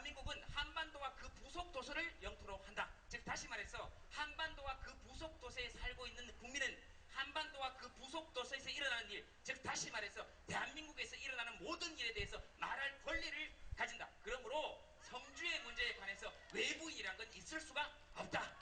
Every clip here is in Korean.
대한민국은 한반도와 그 부속 도서를 영토로 한다. 즉 다시 말해서 한반도와 그 부속 도서에 살고 있는 국민은 한반도와 그 부속 도서에서 일어나는 일, 즉 다시 말해서 대한민국에서 일어나는 모든 일에 대해서 말할 권리를 가진다. 그러므로 성주의 문제에 관해서 외부인이란 건 있을 수가 없다.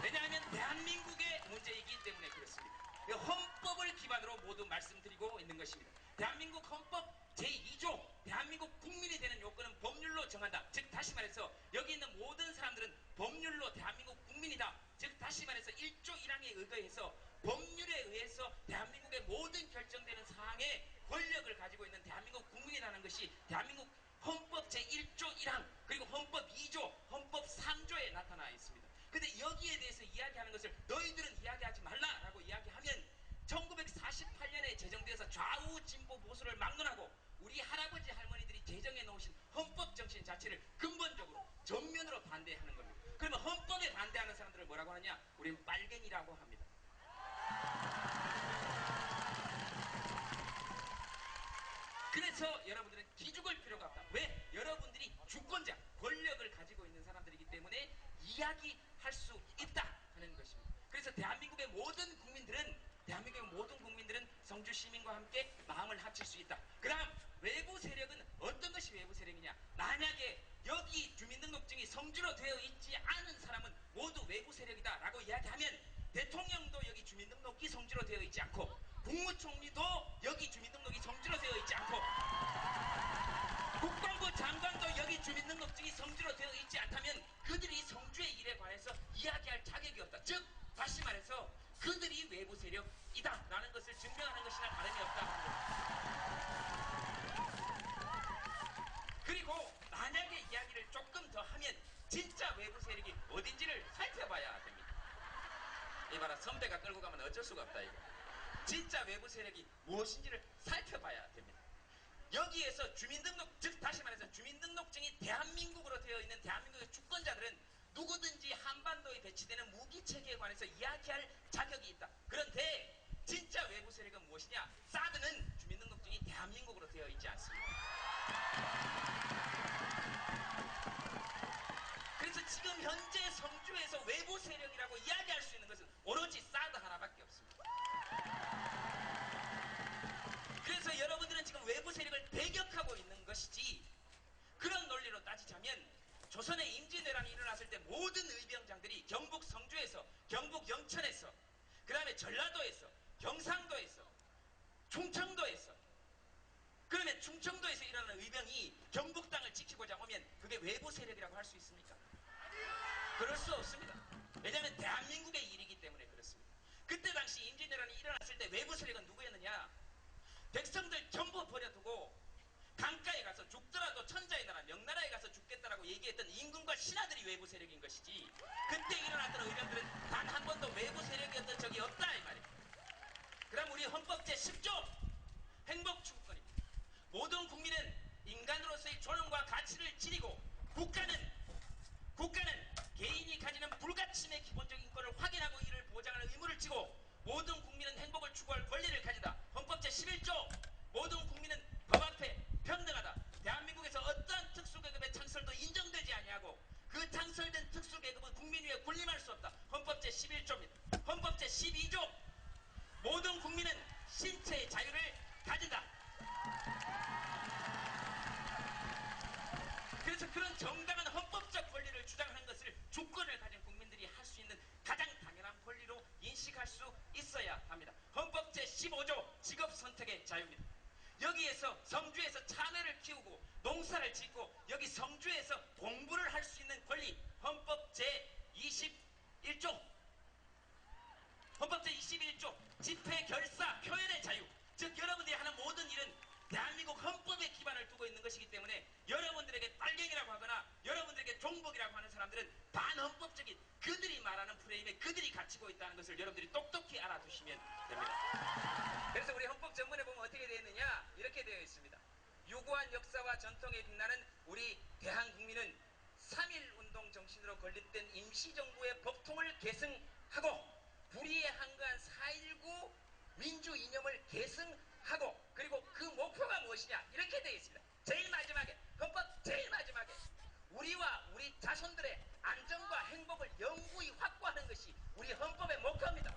왜냐하면 대한민국의 문제이기 때문에 그렇습니다. 헌법을 기반으로 모두 말씀드리고 있는 것입니다. 대한민국 헌법 제2조 대한민국 국민이 되는 요건은 법률로 정한다. 즉 다시 말해서 여기 있는 모든 사람들은 법률로 대한민국 국민이다. 즉 다시 말해서 1조 1항에 의거해서 법률에 의해서 대한민국의 모든 결정되는 사항에 권력을 가지고 있는 대한민국 국민이라는 것이 대한민국 헌법 제1조 1항 그리고 헌법 2조 헌법 3조에 나타나 있습니다. 근데 여기에 대해서 이야기하는 것을 너희들은 이야기하지 말라라고 이야기하면 1948년에 제정되어서 좌우 진보 보수를 막론하고 우리 할아버지 할머니들이 제정해 놓으신 헌법 정신 자체를 근본적으로 전면으로 반대하는 겁니다. 그러면 헌법에 반대하는 사람들을 뭐라고 하느냐? 우리는 빨갱이라고 합니다. 그래서 여러분들은 기죽을 필요가 없다. 왜? 여러분들이 주권자, 권력을 가지고 있는 사람들이기 때문에 이야기할 수 있다 하는 것입니다. 그래서 대한민국의 모든 국민들은 성주 시민과 함께 마음을 합칠 수 있다. 그럼 외부 세력은 어떤 것이 외부 세력이냐? 만약에 여기 주민등록증이 성주로 되어 있지 않은 사람은 모두 외부 세력이다 라고 이야기하면 대통령도 여기 주민등록이 성주로 되어 있지 않고 국무총리도 여기 주민등록이 성주로 되어 있지 않고 국방부 장관도 여기 주민등록증이 성주로 되어 있지 않다면 그들이 성주의 일에 관해서 이야기할 자격이 없다. 즉 다시 말해서 그들이 외부 세력이다 라는 것을 증명하는 것이나 다름이 없다 하는 겁니다. 그리고 만약에 이야기를 조금 더 하면 진짜 외부 세력이 어딘지를 살펴봐야 됩니다. 이봐라, 선배가 끌고 가면 어쩔 수가 없다 이거. 진짜 외부 세력이 무엇인지를 살펴봐야 됩니다. 여기에서 주민등록, 즉 다시 말해서 주민등록증이 대한민국으로 되어 있는 대한민국의 주권자들은 누구든지 한반도에 배치되는 무기체계에 관해서 이야기할 자격이 있다. 그런데 진짜 외부 세력은 무엇이냐? 사드는 주민등록증이 대한민국으로 되어 있지 않습니다. 그래서 지금 현재 성주에서 외부 세력이라고 이야기할 수 있는 것은 오로지 사드 하나밖에 없습니다. 그래서 여러분들은 지금 외부 세력을 배격하고 있는 것이지, 그런 논리로 따지자면 조선의 임진왜란이 일어났을 때 모든 의병장들이 경북 성주에서, 경북 영천에서, 그 다음에 전라도에서, 경상도에서, 충청도에서, 그러면 충청도에서 일어나는 의병이 경북 땅을 지키고자 오면 그게 외부 세력이라고 할 수 있습니까? 그럴 수 없습니다. 왜냐하면 대한민국의 일이기 때문에 그렇습니다. 그때 당시 임진왜란이 일어났을 때 외부 세력은 누구였느냐? 백성들 전부 버려두고 강가에 가서 죽더라도 천자의 나라 명나라에 가서 죽겠다라고 얘기했던 임금과 신하들이 외부 세력인 것이지, 그때 일어났던 의병들은 단 한 번도 외부 세력이었던 적이 없다 이 말입니다. 그럼 우리 헌법 제10조 행복추구권입니다. 모든 국민은 인간으로서의 존엄과 가치를 지니고 국가는 개인이 가지는 불가침의 기본적인 인권을 확인하고 이를 보장하는 의무를 지고 모든 국민은 행복을 추구할 권리를 가진다. 헌법 제11조 모든 국민은 법 앞에 평등하다. 대한민국에서 어떠한 특수계급의 창설도 인정되지 아니하고 그 창설된 특수계급은 국민 위에 군림할 수 없다. 헌법 제11조입니다. 헌법 제12조 모든 국민은 신체의 자유를 가진다. 그래서 그런 정당한 헌법적 권리를 주장하는 것을 주권을 가진 국민들이 할 수 있는 가장 당연한 권리로 인식할 수 있어야 합니다. 헌법 제15조 직업 선택의 자유입니다. 여기에서 성주에서 자매를 키우고 농사를 짓고 여기 성주에서 공부를 할 수 있는 권리, 헌법 제21조 헌법 제21조 집회, 결사, 표현의 자유. 즉 여러분들이 하는 모든 일은 대한민국 헌법에 기반을 두고 있는 것이기 때문에 여러분들에게 빨갱이라고 하거나 여러분들에게 종북이라고 하는 사람들은 반헌법적인 그들이 말하는 프레임에 그들이 갇히고 있다는 것을 여러분들이 똑똑히 알아두시면 됩니다. 그래서 우리 헌법 전문에 보면 어떻게 되어 있느냐? 이렇게 되어 있습니다. 유구한 역사와 전통에 빛나는 우리 대한국민은 3.1운동 정신으로 건립된 임시정부의 법통을 계승하고 불의에 한가한 4.19 민주 이념을 계승하고 그리고 그 목표가 무엇이냐 이렇게 되어 있습니다. 제일 마지막에 헌법 제일 마지막에 우리와 우리 자손들의 안전과 행복을 영구히 확보하는 것이 우리 헌법의 목표입니다.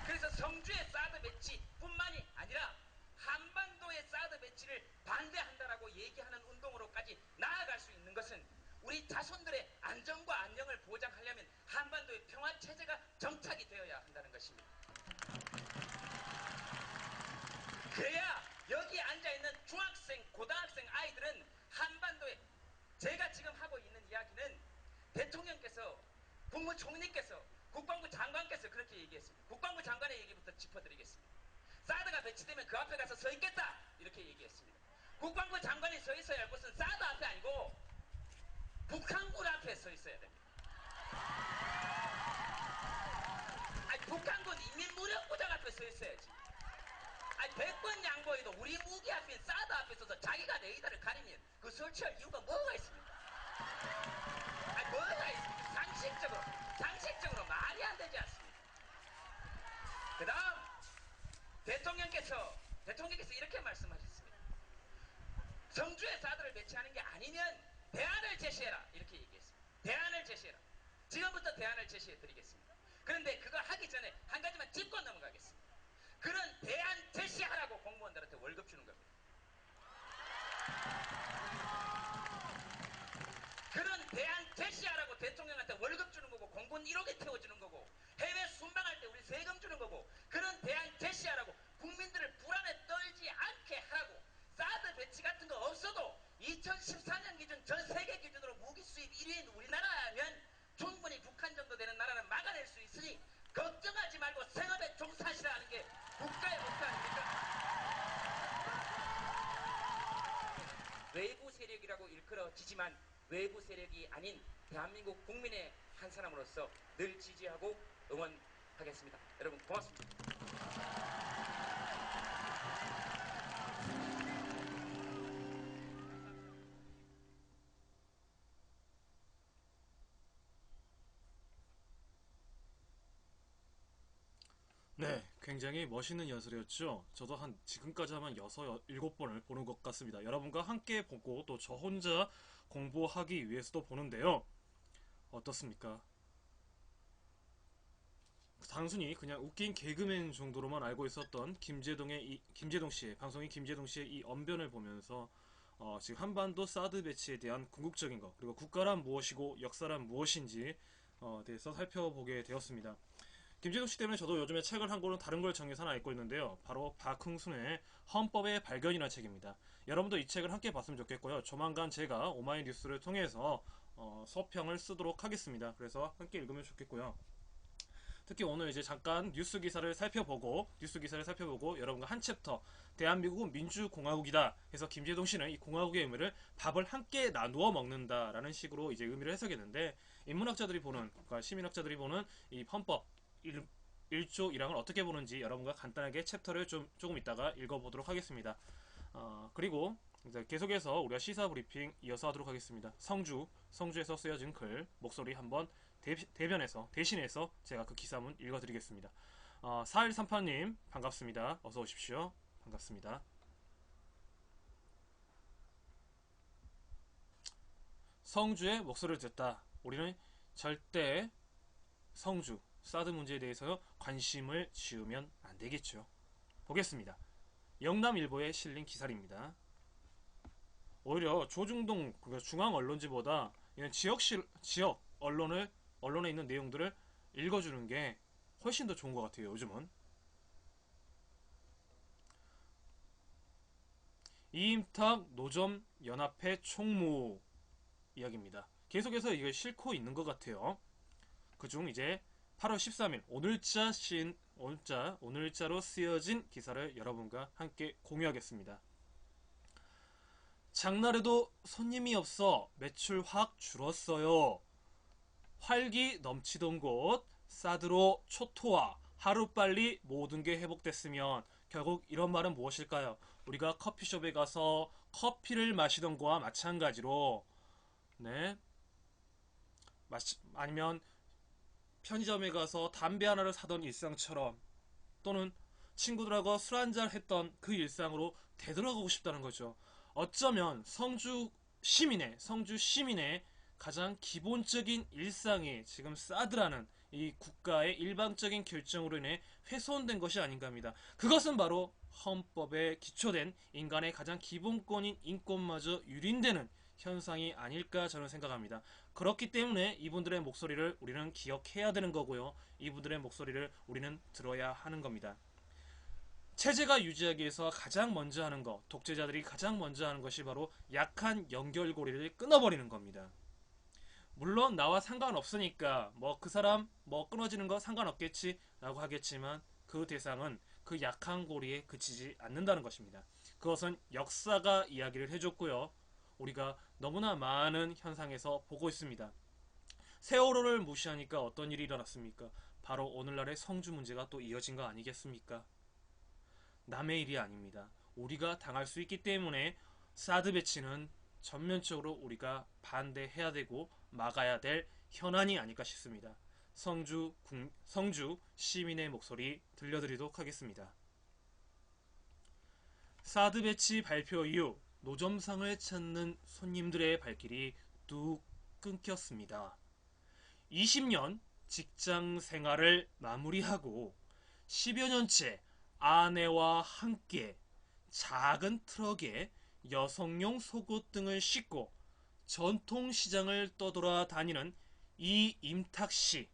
그래서 성주의 사드 배치뿐만이 아니라 한반도의 사드 배치를 반대한다라고 얘기하는 운동으로까지 나아갈 수 있는 것은 우리 자손들의 안전과 안녕을 보장하려면 한반도의 평화 체제가 정착이 되어야 한다는 것입니다. 그래야 여기 앉아있는 중학생, 고등학생 아이들은 한반도에 제가 지금 하고 있는 이야기는 대통령께서, 국무총리께서, 국방부 장관께서 그렇게 얘기했습니다. 국방부 장관의 얘기부터 짚어드리겠습니다. 사드가 배치되면 그 앞에 가서 서 있겠다 이렇게 얘기했습니다. 국방부 장관이 서 있어야 할 곳은 사드 앞에 아니고 북한군 앞에 서 있어야 됩니다. 아니, 북한군 인민무력부장 앞에 서 있어야지. 아니, 100번 양보해도 우리 무기 앞인 사드 앞에 서서 자기가 레이더를 가리면 그 설치할 이유가 뭐가 있습니까? 아니, 뭐가 있습니까? 상식적으로 말이 안 되지 않습니까? 그 다음 대통령께서 이렇게 말씀하셨습니다. 성주에 사드를 배치하는 게 아니면 대안을 제시해라 이렇게 얘기했습니다. 대안을 제시해라. 지금부터 대안을 제시해 드리겠습니다. 그런데 그거 하기 전에 한 가지만 짚고 넘어가겠습니다. 그런 대안 제시하라고 공무원들한테 월급 주는 겁니다. 그런 대안 제시하라고 대통령한테 월급 주는 거고 공군 1호기 태워주는 거고 해외 순방할 때 우리 세금 주는 거고 그런 대안 제시하라고 국민들을 불안에 떨지 않게 하라고 사드 배치 같은 거 없어도 2014년 기준 전 세계 기준으로 무기 수입 1위인 우리나라면 충분히 북한 정도 되는 나라는 막아낼 수 있으니 걱정하지 말고 생업에 종사하시라는 게 국가의 목표 아닙니까? 외부 세력이라고 일컬어지지만 외부 세력이 아닌 대한민국 국민의 한 사람으로서 늘 지지하고 응원하겠습니다. 여러분 고맙습니다. 네, 굉장히 멋있는 연설이었죠. 저도 지금까지 하면 6, 7번을 보는 것 같습니다. 여러분과 함께 보고 또 저 혼자 공부하기 위해서도 보는데요. 어떻습니까? 단순히 그냥 웃긴 개그맨 정도로만 알고 있었던 김재동 씨의, 방송인 김재동 씨의 이 언변을 보면서 지금 한반도 사드 배치에 대한 궁극적인 것, 그리고 국가란 무엇이고 역사란 무엇인지 대해서 살펴보게 되었습니다. 김재동 씨 때문에 저도 요즘에 책을 한 권은 다른 걸 정해서 하나 읽고 있는데요. 바로 박흥순의 헌법의 발견이라는 책입니다. 여러분도 이 책을 함께 봤으면 좋겠고요. 조만간 제가 오마이뉴스를 통해서 서평을 쓰도록 하겠습니다. 그래서 함께 읽으면 좋겠고요. 특히 오늘 이제 잠깐 뉴스 기사를 살펴보고 여러분과 한 챕터 대한민국은 민주공화국이다 해서 김재동 씨는 이 공화국의 의미를 밥을 함께 나누어 먹는다라는 식으로 이제 의미를 해석했는데 인문학자들이 보는, 그러니까 시민학자들이 보는 이 헌법 1조 1항을 어떻게 보는지 여러분과 간단하게 챕터를 조금 이따가 읽어보도록 하겠습니다. 그리고 이제 계속해서 우리가 시사 브리핑 이어서 하도록 하겠습니다. 성주에서 쓰여진 글 목소리 한번 대신해서 제가 그 기사문 읽어드리겠습니다. 4138님 반갑습니다. 어서 오십시오. 반갑습니다. 성주의 목소리를 듣다. 우리는 절대 성주 사드 문제에 대해서 관심을 지으면 안 되겠죠. 보겠습니다. 영남일보에 실린 기사입니다. 오히려 조중동 중앙 언론지보다 이런 지역 언론에 있는 내용들을 읽어주는 게 훨씬 더 좋은 것 같아요. 요즘은 이임탁 노점 연합회 총무 이야기입니다. 계속해서 이걸 싣고 있는 것 같아요. 그중 이제 8월 13일 오늘자로 쓰여진 기사를 여러분과 함께 공유하겠습니다. 장날에도 손님이 없어 매출 확 줄었어요. 활기 넘치던 곳 사드로 초토화. 하루빨리 모든 게 회복됐으면 결국 이런 말은 무엇일까요? 우리가 커피숍에 가서 커피를 마시던 거와 마찬가지로 네, 아니면 편의점에 가서 담배 하나를 사던 일상처럼, 또는 친구들하고 술 한잔 했던 그 일상으로 되돌아가고 싶다는 거죠. 어쩌면 성주 시민의 가장 기본적인 일상이 지금 사드라는 이 국가의 일방적인 결정으로 인해 훼손된 것이 아닌가 합니다. 그것은 바로 헌법에 기초된 인간의 가장 기본권인 인권마저 유린되는 현상이 아닐까 저는 생각합니다. 그렇기 때문에 이분들의 목소리를 우리는 기억해야 되는 거고요. 이분들의 목소리를 우리는 들어야 하는 겁니다. 체제가 유지하기 위해서 가장 먼저 하는 것, 독재자들이 가장 먼저 하는 것이 바로 약한 연결고리를 끊어버리는 겁니다. 물론 나와 상관없으니까 뭐 그 사람 뭐 끊어지는 거 상관없겠지 라고 하겠지만 그 대상은 그 약한 고리에 그치지 않는다는 것입니다. 그것은 역사가 이야기를 해줬고요. 우리가 너무나 많은 현상에서 보고 있습니다. 세월호를 무시하니까 어떤 일이 일어났습니까? 바로 오늘날의 성주 문제가 또 이어진 거 아니겠습니까? 남의 일이 아닙니다. 우리가 당할 수 있기 때문에 사드 배치는 전면적으로 우리가 반대해야 되고 막아야 될 현안이 아닐까 싶습니다. 성주 시민의 목소리 들려드리도록 하겠습니다. 사드 배치 발표 이후 노점상을 찾는 손님들의 발길이 뚝 끊겼습니다. 20년 직장 생활을 마무리하고 10여 년째 아내와 함께 작은 트럭에 여성용 속옷 등을 싣고 전통시장을 떠돌아다니는 이 임탁씨.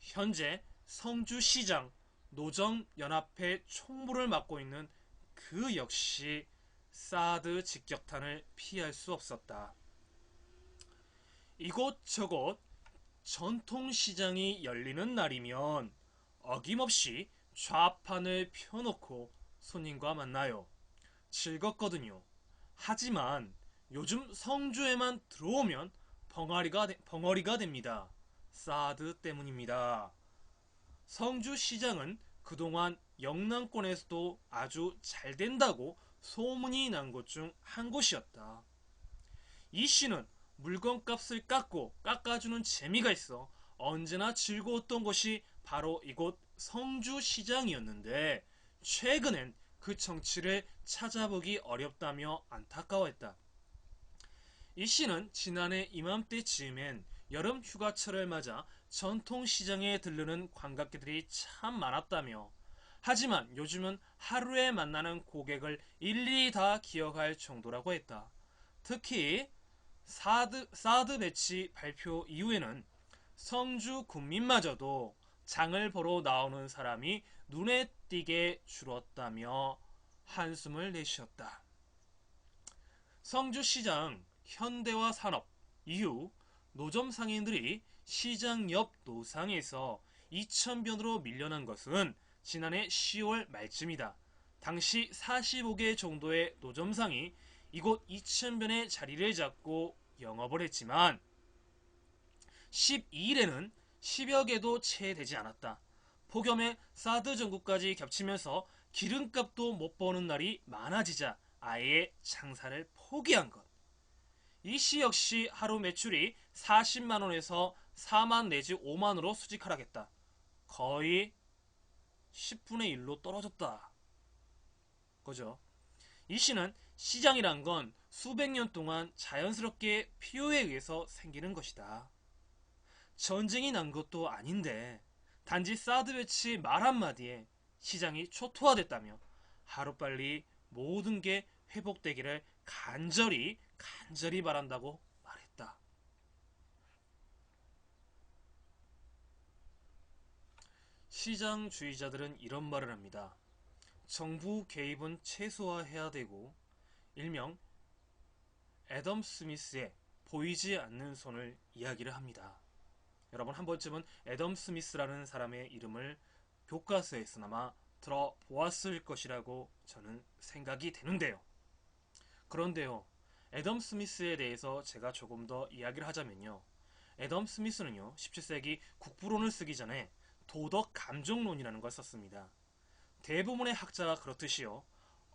현재 성주시장 노점연합회 총무를 맡고 있는 그 역시 사드 직격탄을 피할 수 없었다. 이곳저곳 전통시장이 열리는 날이면 어김없이 좌판을 펴놓고 손님과 만나요. 즐겁거든요. 하지만 요즘 성주에만 들어오면 벙어리가 됩니다. 사드 때문입니다. 성주시장은 그동안 영남권에서도 아주 잘 된다고 소문이 난 곳 중 한 곳이었다. 이 씨는 물건값을 깎아주는 재미가 있어 언제나 즐거웠던 곳이 바로 이곳 성주시장이었는데 최근엔 그 정치를 찾아보기 어렵다며 안타까워했다. 이 씨는 지난해 이맘때 즈음엔 여름 휴가철을 맞아 전통시장에 들르는 관광객들이 참 많았다며 하지만 요즘은 하루에 만나는 고객을 일일이 다 기억할 정도라고 했다. 특히 사드 배치 발표 이후에는 성주 군민마저도 장을 보러 나오는 사람이 눈에 띄게 줄었다며 한숨을 내쉬었다. 성주시장 현대화 산업 이후 노점 상인들이 시장 옆 노상에서 2,000변으로 밀려난 것은 지난해 10월 말쯤이다. 당시 45개 정도의 노점상이 이곳 2,000변의 자리를 잡고 영업을 했지만 12일에는 10여 개도 채 되지 않았다. 폭염에 사드 전국까지 겹치면서 기름값도 못 버는 날이 많아지자 아예 장사를 포기한 것. 이 씨 역시 하루 매출이 40만원에서 4만 내지 5만으로 수직 하락했다. 거의 10분의 1로 떨어졌다. 그죠? 이 씨는 시장이란 건 수백 년 동안 자연스럽게 필요에 의해서 생기는 것이다. 전쟁이 난 것도 아닌데 단지 사드 배치 말 한마디에 시장이 초토화됐다며 하루빨리 모든 게 회복되기를 간절히 바란다고 말했다. 시장주의자들은 이런 말을 합니다. 정부 개입은 최소화해야 되고 일명 애덤 스미스의 보이지 않는 손을 이야기를 합니다. 여러분 한 번쯤은 애덤 스미스라는 사람의 이름을 교과서에서나마 들어보았을 것이라고 저는 생각이 되는데요. 그런데요, 애덤 스미스에 대해서 제가 조금 더 이야기를 하자면요. 애덤 스미스는요, 17세기 국부론을 쓰기 전에 도덕 감정론이라는 걸 썼습니다. 대부분의 학자가 그렇듯이요,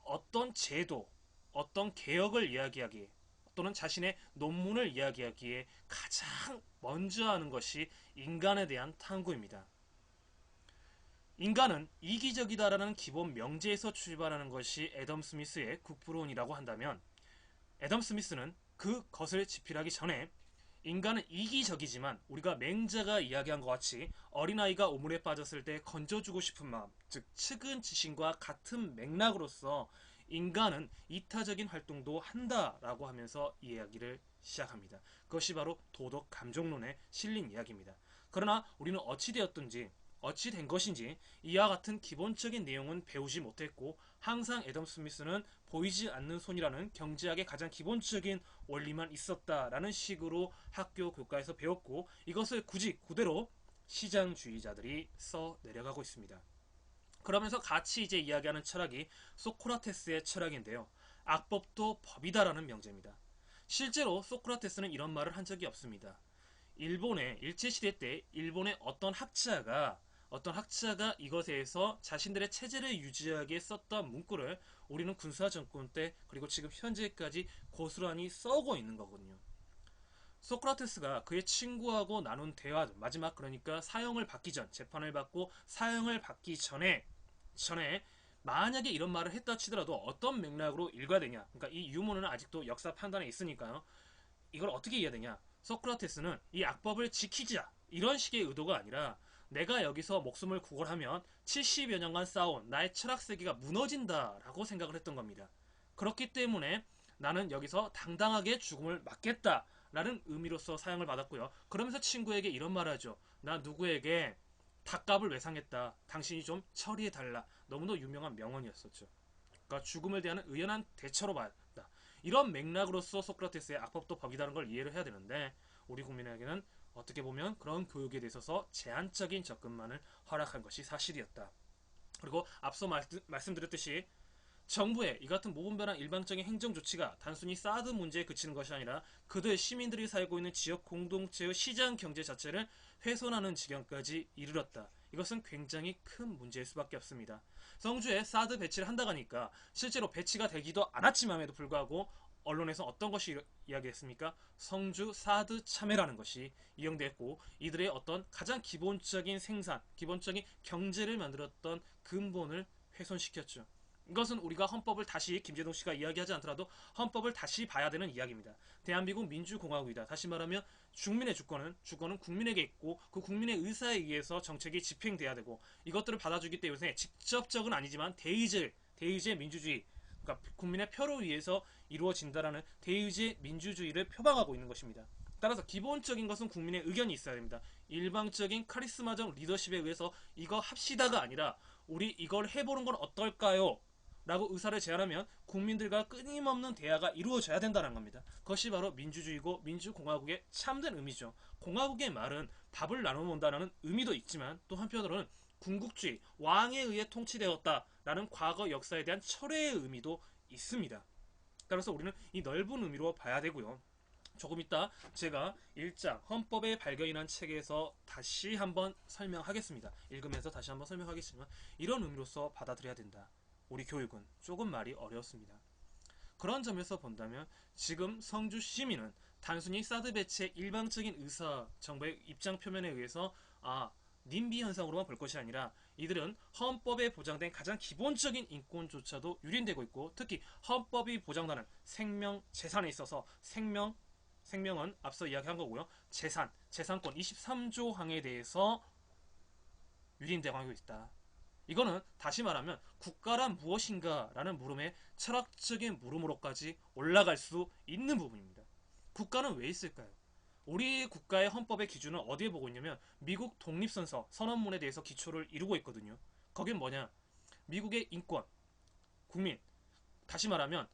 어떤 제도, 어떤 개혁을 이야기하기에 또는 자신의 논문을 이야기하기에 가장 먼저 하는 것이 인간에 대한 탐구입니다. 인간은 이기적이다라는 기본 명제에서 출발하는 것이 애덤 스미스의 국부론이라고 한다면, 애덤 스미스는 그것을 지필하기 전에 인간은 이기적이지만 우리가 맹자가 이야기한 것 같이 어린아이가 오물에 빠졌을 때 건져주고 싶은 마음, 즉 측은지심과 같은 맥락으로서 인간은 이타적인 활동도 한다라고 하면서 이야기를 시작합니다. 그것이 바로 도덕 감정론에 실린 이야기입니다. 그러나 우리는 어찌되었든지 어찌된 것인지 이와 같은 기본적인 내용은 배우지 못했고, 항상 애덤 스미스는 보이지 않는 손이라는 경제학의 가장 기본적인 원리만 있었다라는 식으로 학교 교과에서 배웠고, 이것을 굳이 그대로 시장주의자들이 써 내려가고 있습니다. 그러면서 같이 이제 이야기하는 철학이 소크라테스의 철학인데요. 악법도 법이다라는 명제입니다. 실제로 소크라테스는 이런 말을 한 적이 없습니다. 일본의 일제시대 때 일본의 어떤 학자가 이것에 대해서 자신들의 체제를 유지하기에 썼던 문구를 우리는 군사 정권 때 그리고 지금 현재까지 고스란히 써오고 있는 거거든요. 소크라테스가 그의 친구하고 나눈 대화, 마지막 그러니까 사형을 받기 전, 재판을 받고 사형을 받기 전에 만약에 이런 말을 했다 치더라도 어떤 맥락으로 읽어야 되냐, 그러니까 이 유머는 아직도 역사 판단에 있으니까요. 이걸 어떻게 이해해야 되냐? 소크라테스는 이 악법을 지키자 이런 식의 의도가 아니라, 내가 여기서 목숨을 구걸하면 70여 년간 쌓아온 나의 철학 세계가 무너진다라고 생각을 했던 겁니다. 그렇기 때문에 나는 여기서 당당하게 죽음을 맞겠다라는 의미로서 사형을 받았고요. 그러면서 친구에게 이런 말을 하죠. 나 누구에게 닭값을 외상했다. 당신이 좀 처리해달라. 너무도 유명한 명언이었었죠. 그러니까 죽음을 대하는 의연한 대처로 봤다. 이런 맥락으로서 소크라테스의 악법도 법이라는 걸 이해를 해야 되는데, 우리 국민에게는 어떻게 보면 그런 교육에 대해서 제한적인 접근만을 허락한 것이 사실이었다. 그리고 앞서 말씀드렸듯이 정부의 이 같은 모분별한 일방적인 행정 조치가 단순히 사드 문제에 그치는 것이 아니라 그들 시민들이 살고 있는 지역 공동체의 시장 경제 자체를 훼손하는 지경까지 이르렀다. 이것은 굉장히 큰 문제일 수밖에 없습니다. 성주에 사드 배치를 한다고 하니까 실제로 배치가 되기도 않았지만에도 불구하고 언론에서 어떤 것이 이야기했습니까? 성주 사드 참여라는 것이 이용됐고, 이들의 어떤 가장 기본적인 생산, 기본적인 경제를 만들었던 근본을 훼손시켰죠. 이것은 우리가 헌법을 다시 김재동 씨가 이야기하지 않더라도 헌법을 다시 봐야 되는 이야기입니다. 대한민국 민주공화국이다. 다시 말하면 주민의 주권은 국민에게 있고, 그 국민의 의사에 의해서 정책이 집행돼야 되고, 이것들을 받아주기 때문에 직접적은 아니지만 대의제 민주주의, 그러니까 국민의 표를 위해서 이루어진다라는 대의제 민주주의를 표방하고 있는 것입니다. 따라서 기본적인 것은 국민의 의견이 있어야 됩니다. 일방적인 카리스마적 리더십에 의해서 이거 합시다가 아니라 우리 이걸 해보는 건 어떨까요? 라고 의사를 제안하면 국민들과 끊임없는 대화가 이루어져야 된다는 겁니다. 그것이 바로 민주주의고 민주공화국의 참된 의미죠. 공화국의 말은 밥을 나눠 먹는다는 의미도 있지만, 또 한편으로는 군국주의, 왕에 의해 통치되었다라는 과거 역사에 대한 철회의 의미도 있습니다. 따라서 우리는 이 넓은 의미로 봐야 되고요. 조금 이따 제가 1장 헌법의 발견이라는 책에서 다시 한번 설명하겠습니다. 읽으면서 다시 한번 설명하겠지만, 이런 의미로서 받아들여야 된다. 우리 교육은 조금 말이 어려웠습니다. 그런 점에서 본다면 지금 성주 시민은 단순히 사드 배치의 일방적인 의사, 정부의 입장 표면에 의해서 님비 현상으로만 볼 것이 아니라, 이들은 헌법에 보장된 가장 기본적인 인권조차도 유린되고 있고, 특히 헌법이 보장하는 생명, 재산에 있어서 생명은 앞서 이야기한 거고요. 재산권 23조 항에 대해서 유린되고 있다. 이거는 다시 말하면 국가란 무엇인가 라는 물음에 철학적인 물음으로까지 올라갈 수 있는 부분입니다. 국가는 왜 있을까요? 우리 국가의 헌법의 기준은 어디에 보고 있냐면 미국 독립선서 선언문에 대해서 기초를 이루고 있거든요. 거긴 뭐냐? 미국의 인권, 국민, 다시 말하면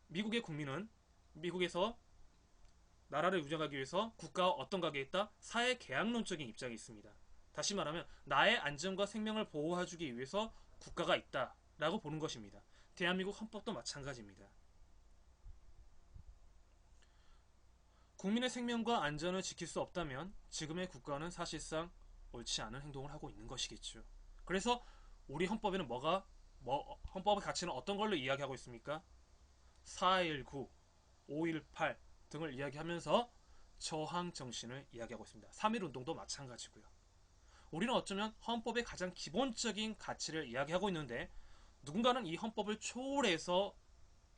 미국의 국민은 미국에서 나라를 운영하기 위해서 국가와 어떤 관계에 있다? 사회 계약론적인 입장이 있습니다. 다시 말하면 나의 안전과 생명을 보호해주기 위해서 국가가 있다라고 보는 것입니다. 대한민국 헌법도 마찬가지입니다. 국민의 생명과 안전을 지킬 수 없다면 지금의 국가는 사실상 옳지 않은 행동을 하고 있는 것이겠죠. 그래서 우리 헌법에는 헌법의 가치는 어떤 걸로 이야기하고 있습니까? 4.19, 5.18 등을 이야기하면서 저항 정신을 이야기하고 있습니다. 3.1운동도 마찬가지고요. 우리는 어쩌면 헌법의 가장 기본적인 가치를 이야기하고 있는데 누군가는 이 헌법을 초월해서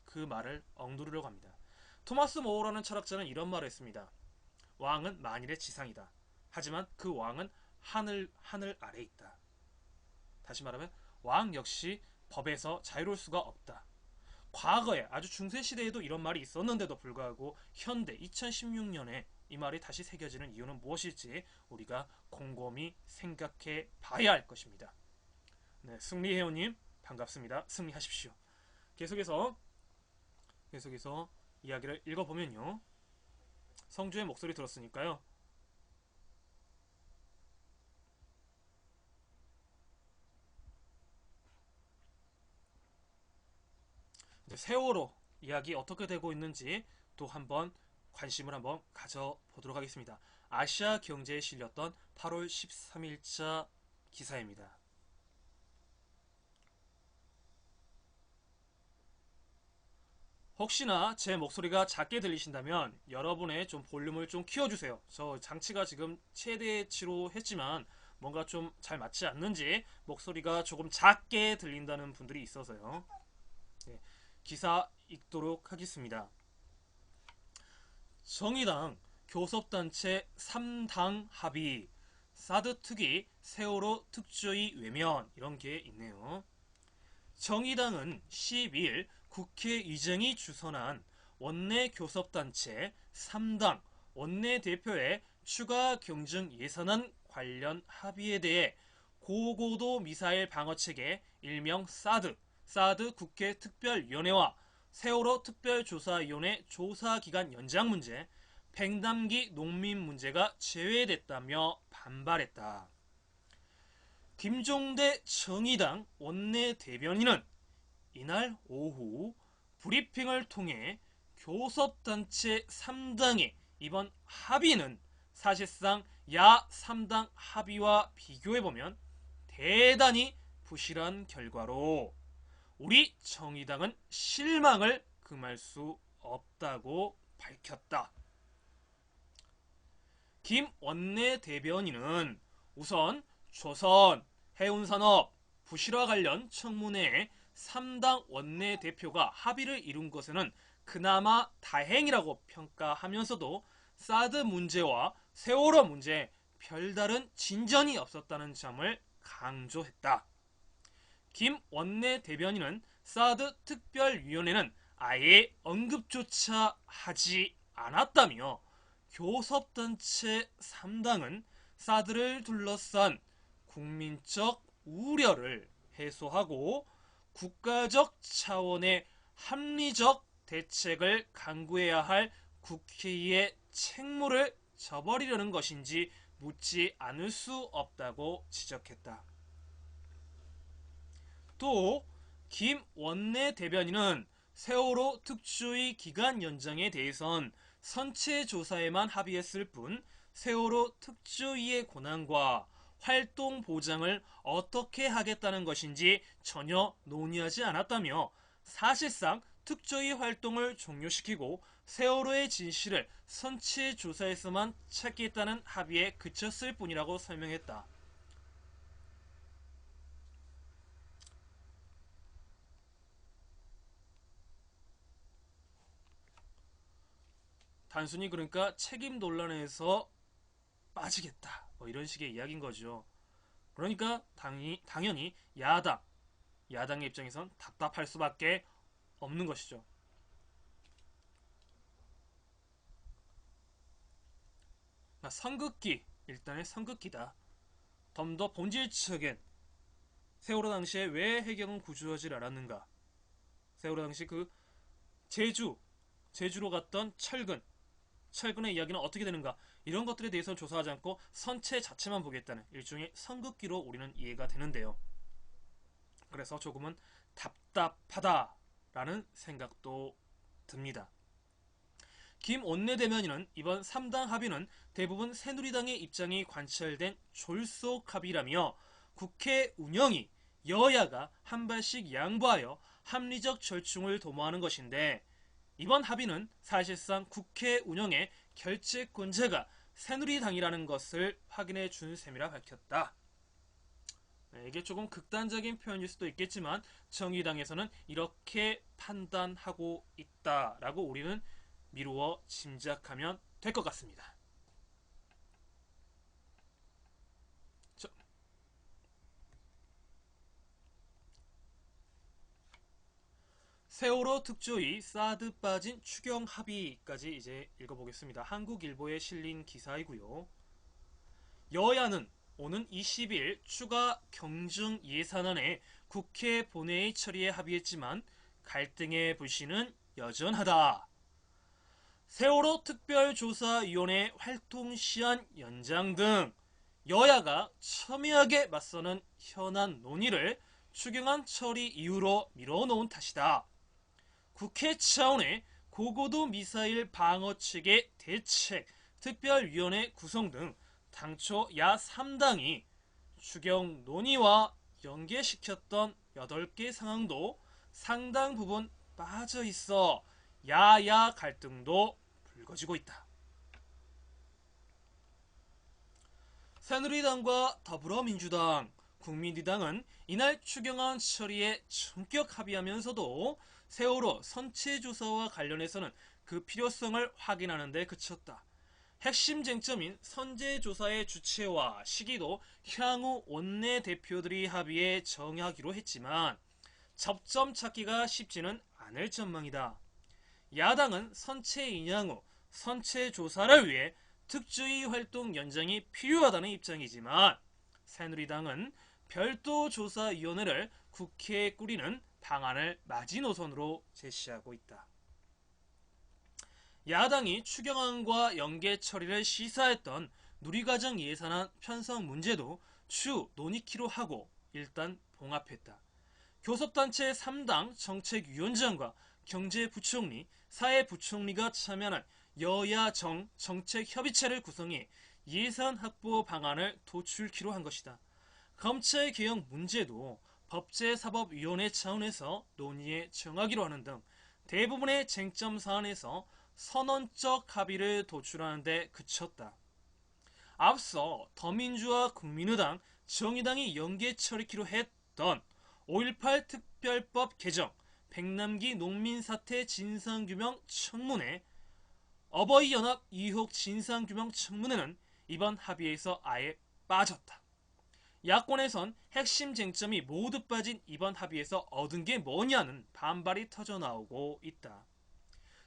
그 말을 엉두르려고 합니다. 토마스 모어라는 철학자는 이런 말을 했습니다. 왕은 만일의 지상이다. 하지만 그 왕은 하늘 아래에 있다. 다시 말하면 왕 역시 법에서 자유로울 수가 없다. 과거에 아주 중세시대에도 이런 말이 있었는데도 불구하고 현대 2016년에 이 말이 다시 새겨지는 이유는 무엇일지 우리가 곰곰이 생각해 봐야 할 것입니다. 네, 승리해요님 반갑습니다. 승리하십시오. 계속해서 이야기를 읽어보면요. 성주의 목소리 들었으니까요. 세월호 이야기 어떻게 되고 있는지 또 한번 관심을 한번 가져보도록 하겠습니다. 아시아 경제에 실렸던 8월 13일자 기사입니다. 혹시나 제 목소리가 작게 들리신다면 여러분의 좀 볼륨을 좀 키워주세요. 저 장치가 지금 최대치로 했지만 뭔가 좀 잘 맞지 않는지 목소리가 조금 작게 들린다는 분들이 있어서요. 네, 기사 읽도록 하겠습니다. 정의당 교섭단체 3당 합의 사드 특위 세월호 특조위 외면 이런 게 있네요. 정의당은 12일 국회의장이 주선한 원내 교섭단체 3당 원내대표의 추가 경정 예산안 관련 합의에 대해 고고도 미사일 방어체계 일명 사드 국회 특별위원회와 세월호 특별조사위원회 조사기간 연장 문제, 팽담기 농민 문제가 제외됐다며 반발했다. 김종대 정의당 원내대변인은 이날 오후 브리핑을 통해 교섭단체 3당의 이번 합의는 사실상 야 3당 합의와 비교해보면 대단히 부실한 결과로 우리 정의당은 실망을 금할 수 없다고 밝혔다. 김 원내대변인은 우선 조선, 해운산업, 부실화 관련 청문회에 3당 원내대표가 합의를 이룬 것에는 그나마 다행이라고 평가하면서도 사드 문제와 세월호 문제에 별다른 진전이 없었다는 점을 강조했다. 김 원내대변인은 사드 특별위원회는 아예 언급조차 하지 않았다며 교섭단체 3당은 사드를 둘러싼 국민적 우려를 해소하고 국가적 차원의 합리적 대책을 강구해야 할 국회의 책무를 져버리려는 것인지 묻지 않을 수 없다고 지적했다. 또 김 원내대변인은 세월호 특조위 기간 연장에 대해선 선체 조사에만 합의했을 뿐 세월호 특조위의 권한과 활동 보장을 어떻게 하겠다는 것인지 전혀 논의하지 않았다며 사실상 특조위 활동을 종료시키고 세월호의 진실을 선체 조사에서만 찾겠다는 합의에 그쳤을 뿐이라고 설명했다. 단순히 그러니까 책임 논란에서 빠지겠다 뭐 이런 식의 이야기인 거죠. 그러니까 당연히 야당의 입장에선 답답할 수밖에 없는 것이죠. 선긋기, 일단의 선긋기다. 좀 더 본질적인 세월호 당시에 왜 해경은 구조하지 않았는가, 세월호 당시 그 제주로 갔던 철근의 이야기는 어떻게 되는가, 이런 것들에 대해서는 조사하지 않고 선체 자체만 보겠다는 일종의 선긋기로 우리는 이해가 되는데요. 그래서 조금은 답답하다라는 생각도 듭니다. 김 원내대변인은 이번 3당 합의는 대부분 새누리당의 입장이 관철된 졸속 합의라며 국회 운영이 여야가 한 발씩 양보하여 합리적 절충을 도모하는 것인데 이번 합의는 사실상 국회 운영의 결재권자가 새누리당이라는 것을 확인해 준 셈이라 밝혔다. 이게 조금 극단적인 표현일 수도 있겠지만 정의당에서는 이렇게 판단하고 있다라고 우리는 미루어 짐작하면 될 것 같습니다. 세월호 특조위 사드 빠진 추경 합의까지 이제 읽어보겠습니다. 한국일보에 실린 기사이고요. 여야는 오는 20일 추가 경정 예산안에 국회 본회의 처리에 합의했지만 갈등의 불씨는 여전하다. 세월호 특별조사위원회 활동 시한 연장 등 여야가 첨예하게 맞서는 현안 논의를 추경안 처리 이유로 밀어놓은 탓이다. 국회 차원의 고고도 미사일 방어 체계 대책 특별위원회 구성 등 당초 야 3당이 추경 논의와 연계시켰던 8개 상황도 상당 부분 빠져 있어 야야 갈등도 불거지고 있다. 새누리당과 더불어민주당, 국민의당은 이날 추경안 처리에 전격 합의하면서도 세월호 선체조사와 관련해서는 그 필요성을 확인하는 데 그쳤다. 핵심 쟁점인 선체조사의 주체와 시기도 향후 원내대표들이 합의해 정하기로 했지만 접점 찾기가 쉽지는 않을 전망이다. 야당은 선체 인양 후 선체조사를 위해 특조위 활동 연장이 필요하다는 입장이지만 새누리당은 별도 조사위원회를 국회에 꾸리는 방안을 마지노선으로 제시하고 있다. 야당이 추경안과 연계 처리를 시사했던 누리과정 예산안 편성 문제도 추 논의키로 하고 일단 봉합했다. 교섭단체 3당 정책위원장과 경제부총리, 사회부총리가 참여한 여야 정책협의체를 구성해 예산 확보 방안을 도출키로 한 것이다. 검찰개혁 문제도 법제사법위원회 차원에서 논의에 정하기로 하는 등 대부분의 쟁점 사안에서 선언적 합의를 도출하는 데 그쳤다. 앞서 더민주와 국민의당, 정의당이 연계 처리키로 했던 5.18 특별법 개정, 백남기 농민사태 진상규명 청문회, 어버이연합 의혹 진상규명 청문회는 이번 합의에서 아예 빠졌다. 야권에선 핵심 쟁점이 모두 빠진 이번 합의에서 얻은 게 뭐냐는 반발이 터져나오고 있다.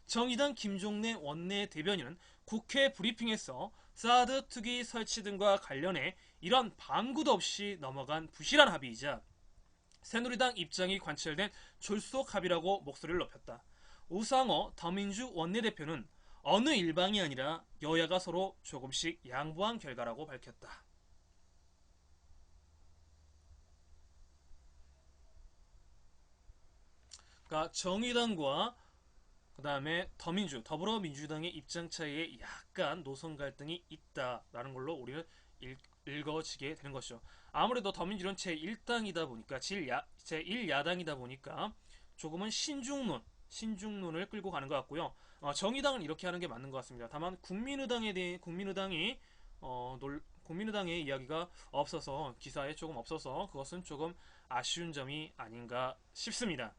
정의당 김종래 원내대변인은 국회 브리핑에서 사드 투기 설치 등과 관련해 이런 방구도 없이 넘어간 부실한 합의이자 새누리당 입장이 관철된 졸속 합의라고 목소리를 높였다. 우상호 더민주 원내대표는 어느 일방이 아니라 여야가 서로 조금씩 양보한 결과라고 밝혔다. 그러니까 정의당과 그 다음에 더불어민주당의 입장 차이에 약간 노선 갈등이 있다라는 걸로 우리는 읽어지게 되는 것이죠. 아무래도 더민주는 제1당이다 보니까 제1야당이다 보니까 조금은 신중론을 끌고 가는 것 같고요. 정의당은 이렇게 하는 게 맞는 것 같습니다. 다만 국민의당의 이야기가 없어서 기사에 조금 없어서 그것은 조금 아쉬운 점이 아닌가 싶습니다.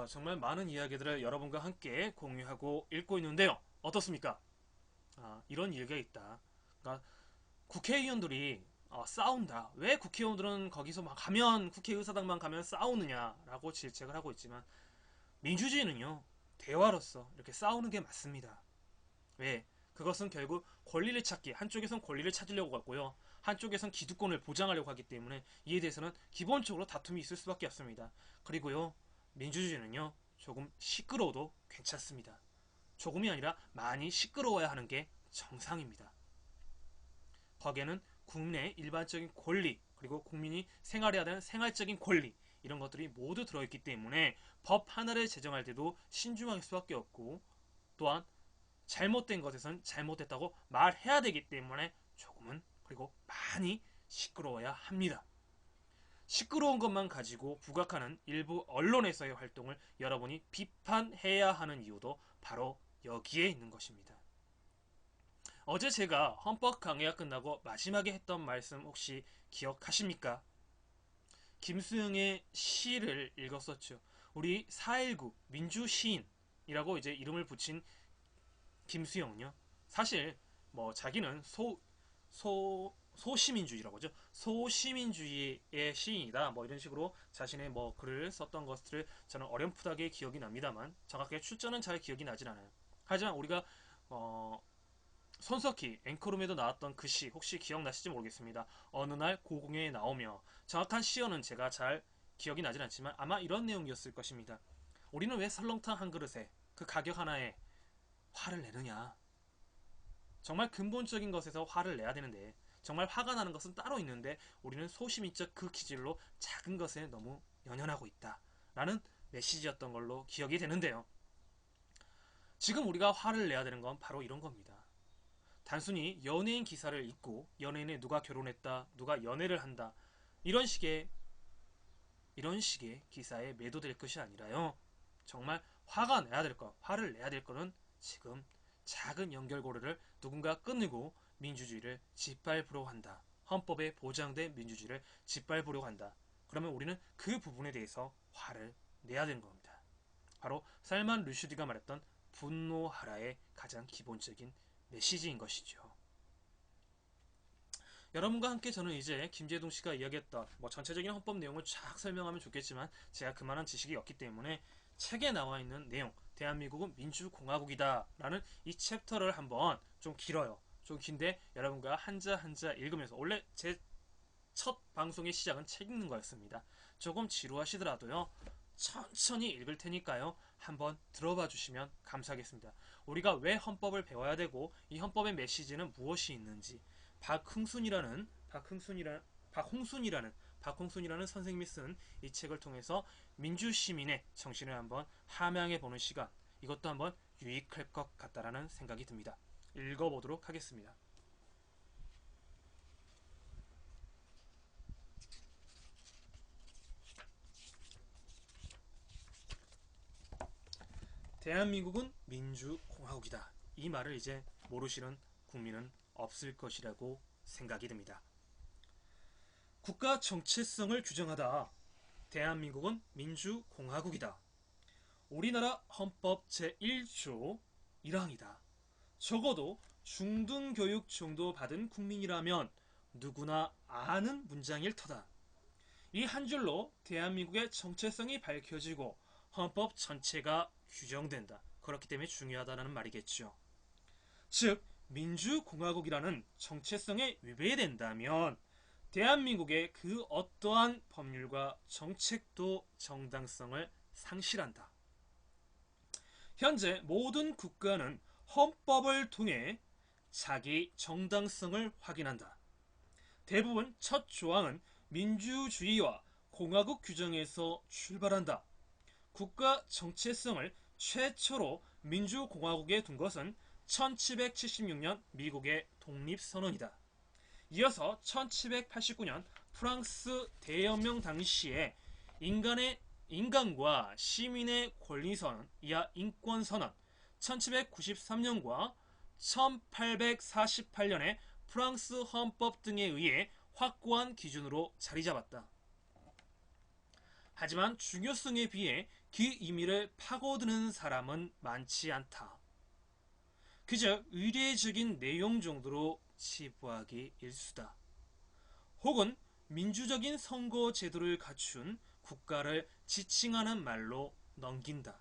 정말 많은 이야기들을 여러분과 함께 공유하고 읽고 있는데요. 어떻습니까? 이런 얘기가 있다. 그러니까 국회의원들이 싸운다. 왜 국회의원들은 거기서 국회의사당만 가면 싸우느냐라고 질책을 하고 있지만 민주주의는요. 대화로서 이렇게 싸우는 게 맞습니다. 왜? 그것은 결국 권리를 찾기, 한쪽에선 권리를 찾으려고 하고요. 한쪽에선 기득권을 보장하려고 하기 때문에 이에 대해서는 기본적으로 다툼이 있을 수밖에 없습니다. 그리고요. 민주주의는요. 조금 시끄러워도 괜찮습니다. 조금이 아니라 많이 시끄러워야 하는 게 정상입니다. 거기에는 국민의 일반적인 권리 그리고 국민이 생활해야 되는 생활적인 권리 이런 것들이 모두 들어있기 때문에 법 하나를 제정할 때도 신중할 수밖에 없고 또한 잘못된 것에선 잘못됐다고 말해야 되기 때문에 조금은 그리고 많이 시끄러워야 합니다. 시끄러운 것만 가지고 부각하는 일부 언론에서의 활동을 여러분이 비판해야 하는 이유도 바로 여기에 있는 것입니다. 어제 제가 헌법 강의가 끝나고 마지막에 했던 말씀 혹시 기억하십니까? 김수영의 시를 읽었었죠. 우리 4.19 민주시인이라고 이제 이름을 붙인 김수영은요. 사실 뭐 자기는 소시민주의라고 하죠. 소시민주의의 시인이다. 뭐 이런 식으로 자신의 뭐 글을 썼던 것들을 저는 어렴풋하게 기억이 납니다만 정확하게 출처는 잘 기억이 나진 않아요. 하지만 우리가 손석희 앵커룸에도 나왔던 그 시 혹시 기억나실지 모르겠습니다. 어느 날 고궁에 나오며 정확한 시어는 제가 잘 기억이 나진 않지만 아마 이런 내용이었을 것입니다. 우리는 왜 설렁탕 한 그릇에 그 가격 하나에 화를 내느냐. 정말 근본적인 것에서 화를 내야 되는데 정말 화가 나는 것은 따로 있는데 우리는 소시민적 그 기질로 작은 것에 너무 연연하고 있다 라는 메시지였던 걸로 기억이 되는데요. 지금 우리가 화를 내야 되는 건 바로 이런 겁니다. 단순히 연예인 기사를 읽고 연예인에 누가 결혼했다, 누가 연애를 한다 이런 식의 기사에 매도될 것이 아니라요. 정말 화가 내야 될 것, 화를 내야 될 거는 지금 작은 연결고리를 누군가 끊고 민주주의를 짓밟으려 한다. 헌법에 보장된 민주주의를 짓밟으려 한다. 그러면 우리는 그 부분에 대해서 화를 내야 되는 겁니다. 바로 살만 루슈디가 말했던 분노하라의 가장 기본적인 메시지인 것이죠. 여러분과 함께 저는 이제 김재동 씨가 이야기했던 뭐 전체적인 헌법 내용을 쫙 설명하면 좋겠지만 제가 그만한 지식이 없기 때문에 책에 나와 있는 내용 대한민국은 민주공화국이다 라는 이 챕터를 한번 좀 길어요. 좀 긴데 여러분과 한자 한자 읽으면서 원래 제 첫 방송의 시작은 책 읽는 거였습니다. 조금 지루하시더라도요. 천천히 읽을 테니까요. 한번 들어봐 주시면 감사하겠습니다. 우리가 왜 헌법을 배워야 되고 이 헌법의 메시지는 무엇이 있는지 박홍순이라는 선생님이 쓴 이 책을 통해서 민주시민의 정신을 한번 함양해 보는 시간 이것도 한번 유익할 것 같다라는 생각이 듭니다. 읽어보도록 하겠습니다. 대한민국은 민주공화국이다. 이 말을 이제 모르시는 국민은 없을 것이라고 생각이 듭니다. 국가 정체성을 규정하다. 대한민국은 민주공화국이다. 우리나라 헌법 제1조 1항이다. 적어도 중등교육 정도 받은 국민이라면 누구나 아는 문장일 터다. 이 한 줄로 대한민국의 정체성이 밝혀지고 헌법 전체가 규정된다. 그렇기 때문에 중요하다는 말이겠죠. 즉 민주공화국이라는 정체성에 위배된다면 대한민국의 그 어떠한 법률과 정책도 정당성을 상실한다. 현재 모든 국가는 헌법을 통해 자기 정당성을 확인한다. 대부분 첫 조항은 민주주의와 공화국 규정에서 출발한다. 국가 정체성을 최초로 민주공화국에 둔 것은 1776년 미국의 독립선언이다. 이어서 1789년 프랑스 대혁명 당시에 인간과 시민의 권리선언, 이하 인권선언, 1793년과 1848년의 프랑스 헌법 등에 의해 확고한 기준으로 자리잡았다. 하지만 중요성에 비해 그 의미를 파고드는 사람은 많지 않다. 그저 의례적인 내용 정도로 치부하기 일수다. 혹은 민주적인 선거 제도를 갖춘 국가를 지칭하는 말로 넘긴다.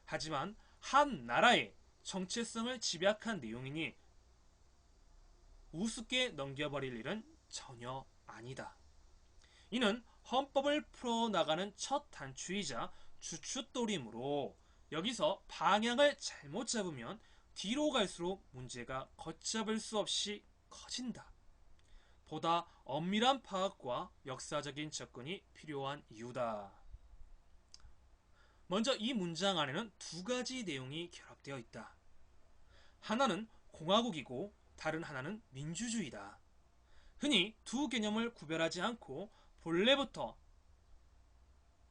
하지만 한 나라의 정체성을 집약한 내용이니 우습게 넘겨버릴 일은 전혀 아니다. 이는 헌법을 풀어나가는 첫 단추이자 주춧돌이므로 여기서 방향을 잘못 잡으면 뒤로 갈수록 문제가 걷잡을 수 없이 커진다. 보다 엄밀한 파악과 역사적인 접근이 필요한 이유다. 먼저 이 문장 안에는 두 가지 내용이 결합되어 있다. 하나는 공화국이고 다른 하나는 민주주의다. 흔히 두 개념을 구별하지 않고 본래부터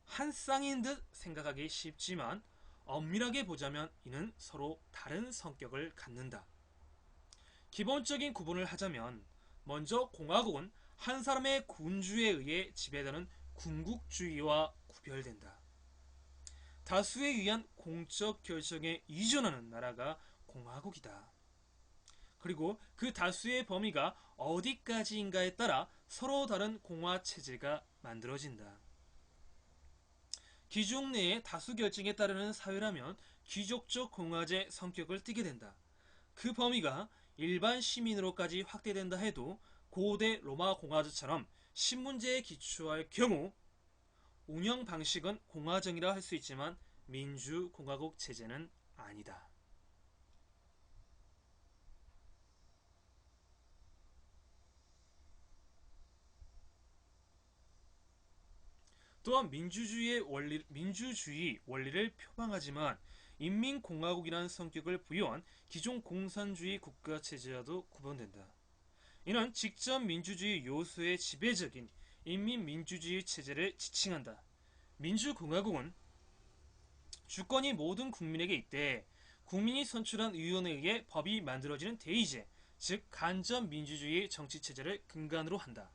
한 쌍인 듯 생각하기 쉽지만 엄밀하게 보자면 이는 서로 다른 성격을 갖는다. 기본적인 구분을 하자면 먼저 공화국은 한 사람의 군주에 의해 지배되는 군국주의와 구별된다. 다수에 의한 공적 결정에 의존하는 나라가 공화국이다. 그리고 그 다수의 범위가 어디까지인가에 따라 서로 다른 공화 체제가 만들어진다. 귀족 내의 다수 결정에 따르는 사회라면 귀족적 공화제 성격을 띠게 된다. 그 범위가 일반 시민으로까지 확대된다 해도 고대 로마 공화제처럼 신문제에 기초할 경우 운영 방식은 공화정이라 할 수 있지만 민주공화국 체제는 아니다. 또한 민주주의 원리를 표방하지만 인민공화국이라는 성격을 부여한 기존 공산주의 국가체제와도 구분된다. 이는 직접 민주주의 요소의 지배적인 인민민주주의 체제를 지칭한다. 민주공화국은 주권이 모든 국민에게 있되 국민이 선출한 의원에 의해 법이 만들어지는 대의제, 즉 간접민주주의 정치체제를 근간으로 한다.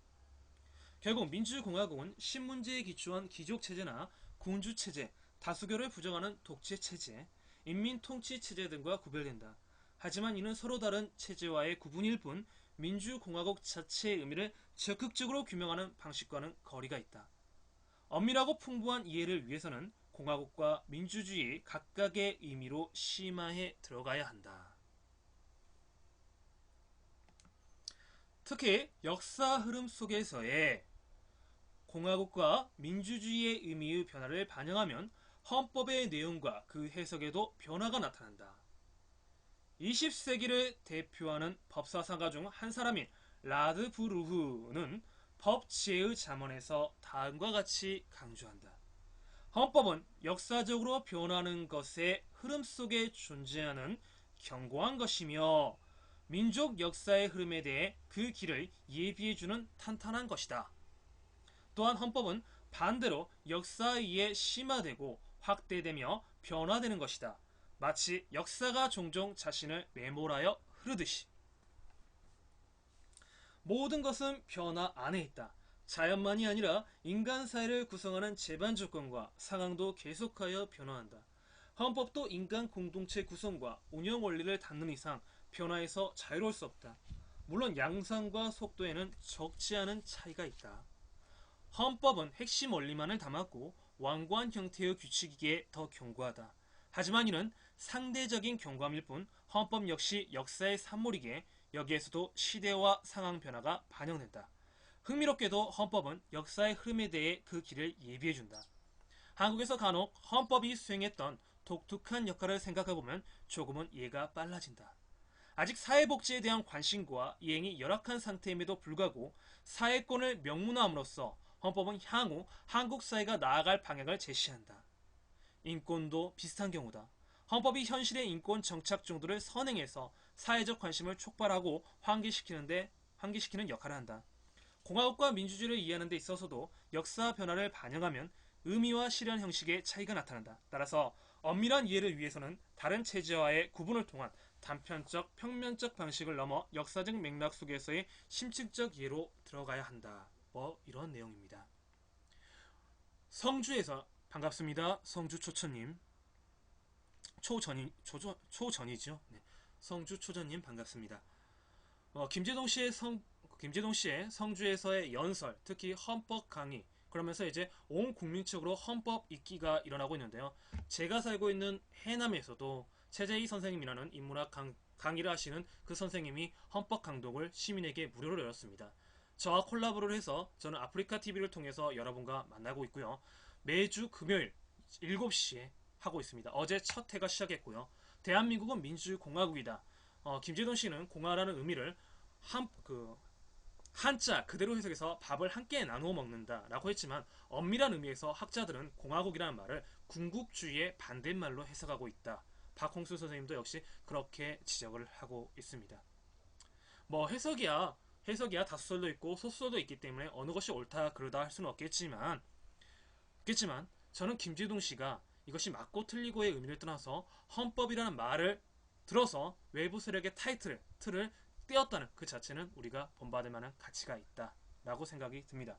결국 민주공화국은 신문제에 기초한 귀족체제나 군주체제, 다수결을 부정하는 독재체제, 인민통치체제 등과 구별된다. 하지만 이는 서로 다른 체제와의 구분일 뿐 민주공화국 자체의 의미를 적극적으로 규명하는 방식과는 거리가 있다. 엄밀하고 풍부한 이해를 위해서는 공화국과 민주주의 각각의 의미로 심화해 들어가야 한다. 특히 역사 흐름 속에서의 공화국과 민주주의의 의미의 변화를 반영하면 헌법의 내용과 그 해석에도 변화가 나타난다. 20세기를 대표하는 법사상가 중 한 사람인 라드부르흐는 법제의 잠언에서 다음과 같이 강조한다. 헌법은 역사적으로 변하는 것의 흐름 속에 존재하는 견고한 것이며 민족 역사의 흐름에 대해 그 길을 예비해주는 탄탄한 것이다. 또한 헌법은 반대로 역사에 의해 심화되고 확대되며 변화되는 것이다. 마치 역사가 종종 자신을 메몰하여 흐르듯이. 모든 것은 변화 안에 있다. 자연만이 아니라 인간 사회를 구성하는 재반 조건과 상황도 계속하여 변화한다. 헌법도 인간 공동체 구성과 운영 원리를 닫는 이상 변화에서 자유로울 수 없다. 물론 양상과 속도에는 적지 않은 차이가 있다. 헌법은 핵심 원리만을 담았고 완고한 형태의 규칙이기에 더 견고하다. 하지만 이는 상대적인 견고함일 뿐 헌법 역시 역사의 산물이기에 여기에서도 시대와 상황 변화가 반영된다. 흥미롭게도 헌법은 역사의 흐름에 대해 그 길을 예비해준다. 한국에서 간혹 헌법이 수행했던 독특한 역할을 생각해보면 조금은 이해가 빨라진다. 아직 사회복지에 대한 관심과 이행이 열악한 상태임에도 불구하고 사회권을 명문화함으로써 헌법은 향후 한국 사회가 나아갈 방향을 제시한다. 인권도 비슷한 경우다. 헌법이 현실의 인권 정착 정도를 선행해서 사회적 관심을 촉발하고 환기시키는 역할을 한다. 공화국과 민주주의를 이해하는 데 있어서도 역사 변화를 반영하면 의미와 실현 형식의 차이가 나타난다. 따라서 엄밀한 이해를 위해서는 다른 체제와의 구분을 통한 단편적, 평면적 방식을 넘어 역사적 맥락 속에서의 심층적 이해로 들어가야 한다. 이런 내용입니다. 성주에서 반갑습니다. 성주 초천님. 초전이죠. 네. 성주 초전님 반갑습니다. 김재동 씨의 성주에서의 연설, 특히 헌법 강의, 그러면서 이제 온 국민적으로 헌법 읽기가 일어나고 있는데요. 제가 살고 있는 해남에서도 최재희 선생님이라는 인문학 강의를 하시는 그 선생님이 헌법 강독을 시민에게 무료로 열었습니다. 저와 콜라보를 해서 저는 아프리카 TV를 통해서 여러분과 만나고 있고요. 매주 금요일 7시에 하고 있습니다. 어제 첫 회가 시작했고요. 대한민국은 민주공화국이다. 김재동 씨는 공화라는 의미를 한자 그대로 해석해서 밥을 함께 나누어 먹는다 라고 했지만 엄밀한 의미에서 학자들은 공화국이라는 말을 군국주의의 반대말로 해석하고 있다. 박홍수 선생님도 역시 그렇게 지적을 하고 있습니다. 해석이야 다수설도 있고 소수설도 있기 때문에 어느 것이 옳다 그르다 할 수는 없겠지만 저는 김재동 씨가 이것이 맞고 틀리고의 의미를 떠나서 헌법이라는 말을 들어서 외부 세력의 틀을 떼었다는 그 자체는 우리가 본받을 만한 가치가 있다라고 생각이 듭니다.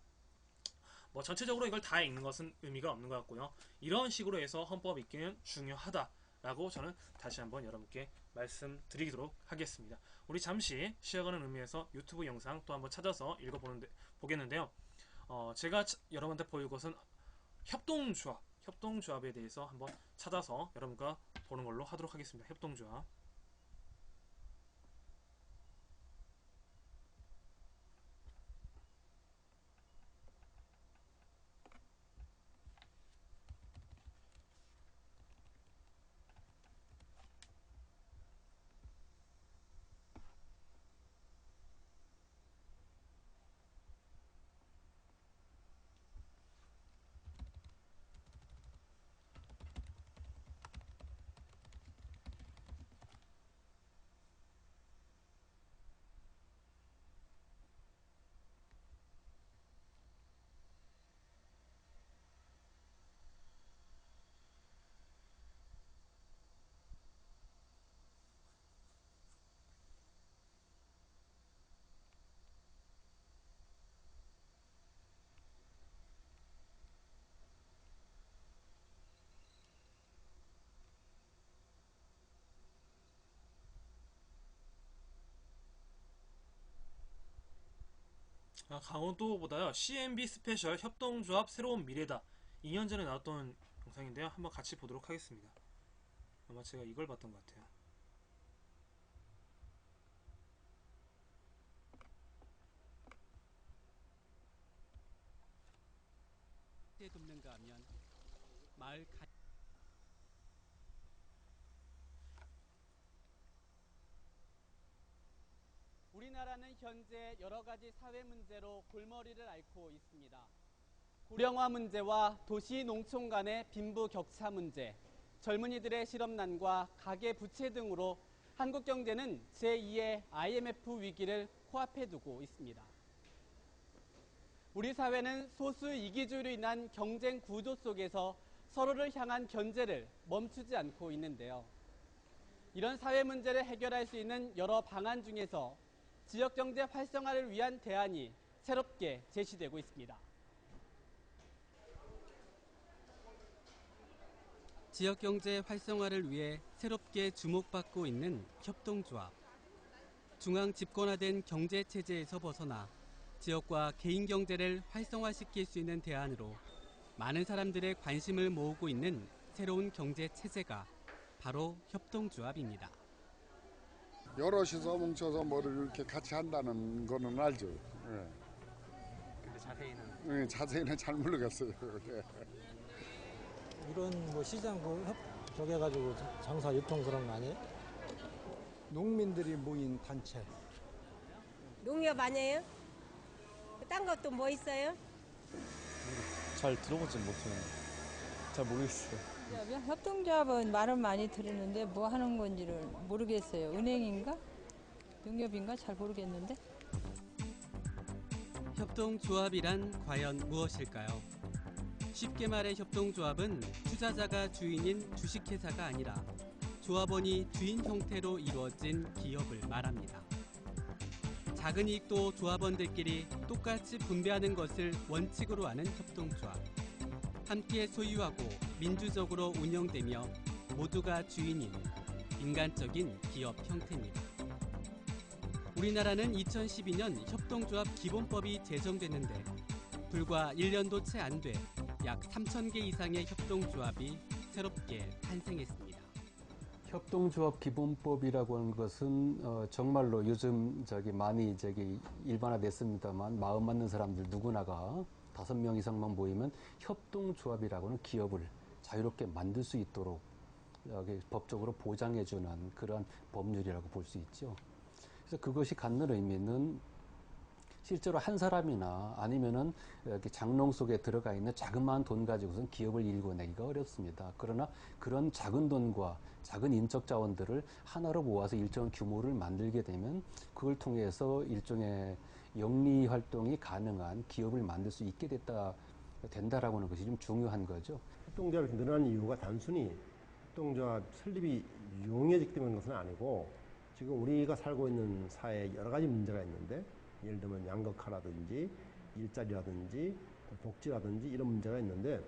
뭐 전체적으로 이걸 다 읽는 것은 의미가 없는 것 같고요. 이런 식으로 해서 헌법 읽기는 중요하다라고 저는 다시 한번 여러분께 말씀드리도록 하겠습니다. 우리 잠시 쉬어가는 의미에서 유튜브 영상 또 한번 찾아서 읽어보겠는데요. 제가 여러분한테 보일 것은 협동조합에 대해서 한번 찾아서 여러분과 보는 걸로 하도록 하겠습니다. 협동조합. 강원도보다요. CNB 스페셜 협동조합 새로운 미래다. 2년 전에 나왔던 영상인데요. 한번 같이 보도록 하겠습니다. 아마 제가 이걸 봤던 것 같아요. 돕는가 하면 마을 우리나라는 현재 여러 가지 사회 문제로 골머리를 앓고 있습니다. 고령화 문제와 도시 농촌 간의 빈부 격차 문제, 젊은이들의 실업난과 가계 부채 등으로 한국 경제는 제2의 IMF 위기를 코앞에 두고 있습니다. 우리 사회는 소수 이기주의로 인한 경쟁 구조 속에서 서로를 향한 견제를 멈추지 않고 있는데요. 이런 사회 문제를 해결할 수 있는 여러 방안 중에서 지역경제 활성화를 위한 대안이 새롭게 제시되고 있습니다. 지역경제 활성화를 위해 새롭게 주목받고 있는 협동조합. 중앙 집권화된 경제체제에서 벗어나 지역과 개인 경제를 활성화시킬 수 있는 대안으로 많은 사람들의 관심을 모으고 있는 새로운 경제체제가 바로 협동조합입니다. 여럿이서 뭉쳐서 뭐를 이렇게 같이 한다는 거는 알죠. 예. 근데 자세히는 예, 자세히는 잘 모르겠어요. 예. 이런 뭐 시장 저게 가지고 장사 유통 그런 거 아니에요? 농민들이 모인 단체. 농협 아니에요? 딴 것도 뭐 있어요? 잘 들어보진 못해요. 잘 모르겠어요. 협동조합은 말은 많이 들었는데 뭐 하는 건지를 모르겠어요. 은행인가? 농협인가? 잘 모르겠는데. 협동조합이란 과연 무엇일까요? 쉽게 말해 협동조합은 투자자가 주인인 주식회사가 아니라 조합원이 주인 형태로 이루어진 기업을 말합니다. 작은 이익도 조합원들끼리 똑같이 분배하는 것을 원칙으로 하는 협동조합. 함께 소유하고 민주적으로 운영되며 모두가 주인인 인간적인 기업 형태입니다. 우리나라는 2012년 협동조합 기본법이 제정됐는데 불과 1년도 채 안 돼 약 3,000개 이상의 협동조합이 새롭게 탄생했습니다. 협동조합 기본법이라고 하는 것은 정말로 요즘 많이 일반화됐습니다만 마음 맞는 사람들 누구나가 5명 이상만 모이면 협동조합이라고 하는 기업을 자유롭게 만들 수 있도록 법적으로 보장해주는 그러한 법률이라고 볼 수 있죠. 그래서 그것이 갖는 의미는 실제로 한 사람이나 아니면은 이렇게 장롱 속에 들어가 있는 자그마한 돈 가지고선 기업을 일궈내기가 어렵습니다. 그러나 그런 작은 돈과 작은 인적 자원들을 하나로 모아서 일정한 규모를 만들게 되면 그걸 통해서 일종의 영리 활동이 가능한 기업을 만들 수 있게 된다라고 하는 것이 좀 중요한 거죠. 협동조합이 늘어난 이유가 단순히 협동조합 설립이 유용해지기 때문인 것은 아니고 지금 우리가 살고 있는 사회에 여러 가지 문제가 있는데 예를 들면 양극화라든지 일자리라든지 복지라든지 이런 문제가 있는데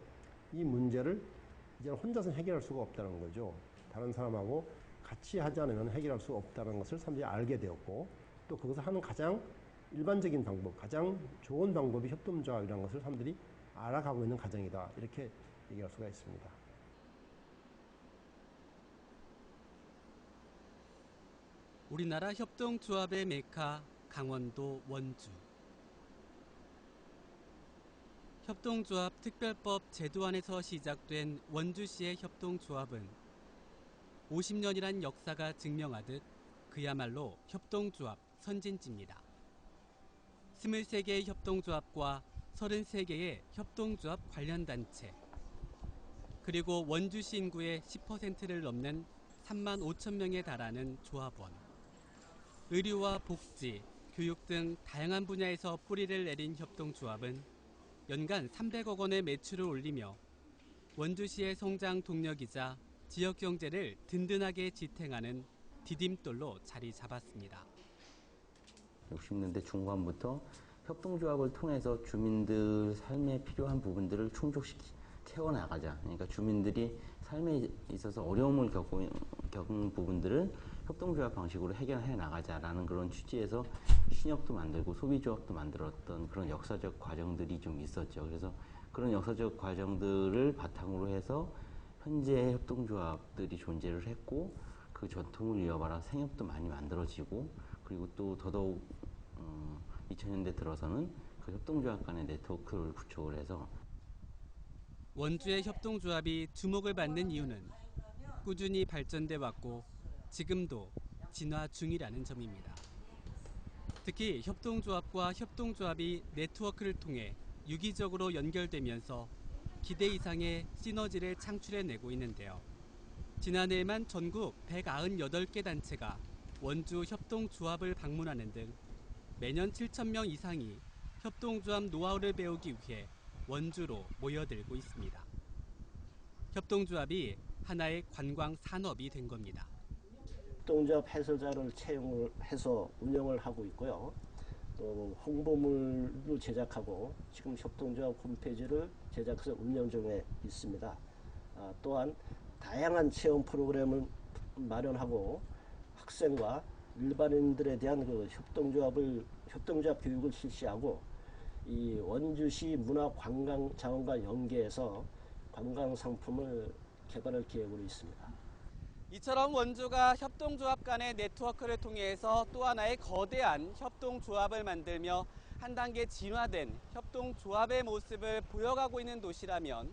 이 문제를 이제 혼자서 해결할 수가 없다는 거죠. 다른 사람하고 같이 하지 않으면 해결할 수 없다는 것을 사람들이 알게 되었고 또 그것을 하는 가장 일반적인 방법, 가장 좋은 방법이 협동조합이라는 것을 사람들이 알아가고 있는 과정이다. 이렇게 얘기할 수가 있습니다. 우리나라 협동조합의 메카 강원도 원주. 협동조합 특별법 제도안에서 시작된 원주시의 협동조합은 50년이란 역사가 증명하듯 그야말로 협동조합 선진지입니다. 23개의 협동조합과 33개의 협동조합 관련 단체, 그리고 원주시 인구의 10%를 넘는 3만 5천 명에 달하는 조합원, 의료와 복지, 교육 등 다양한 분야에서 뿌리를 내린 협동조합은 연간 300억 원의 매출을 올리며 원주시의 성장 동력이자 지역 경제를 든든하게 지탱하는 디딤돌로 자리 잡았습니다. 60년대 중반부터 협동조합을 통해서 주민들 삶에 필요한 부분들을 채워나가자. 그러니까 주민들이 삶에 있어서 어려움을 겪은 부분들을 협동조합 방식으로 해결해 나가자라는 그런 취지에서 신협도 만들고 소비조합도 만들었던 그런 역사적 과정들이 좀 있었죠. 그래서 그런 역사적 과정들을 바탕으로 해서 현재 협동조합들이 존재를 했고 그 전통을 이어받아 생협도 많이 만들어지고 그리고 또 더더욱 2000년대 들어서는 그 협동조합 간의 네트워크를 구축을 해서 원주의 협동조합이 주목을 받는 이유는 꾸준히 발전돼 왔고 지금도 진화 중이라는 점입니다. 특히 협동조합과 협동조합이 네트워크를 통해 유기적으로 연결되면서 기대 이상의 시너지를 창출해내고 있는데요. 지난해에만 전국 198개 단체가 원주 협동조합을 방문하는 등 매년 7,000명 이상이 협동조합 노하우를 배우기 위해 원주로 모여들고 있습니다. 협동조합이 하나의 관광 산업이 된 겁니다. 협동조합 해설자를 채용을 해서 운영을 하고 있고요. 또 홍보물도 제작하고 지금 협동조합 홈페이지를 제작해서 운영 중에 있습니다. 또한 다양한 체험 프로그램을 마련하고 학생과 일반인들에 대한 그 협동조합 교육을 실시하고 이 원주시 문화관광자원과 연계해서 관광 상품을 개발할 계획으로 있습니다. 이처럼 원주가 협동조합 간의 네트워크를 통해서 또 하나의 거대한 협동조합을 만들며 한 단계 진화된 협동조합의 모습을 보여가고 있는 도시라면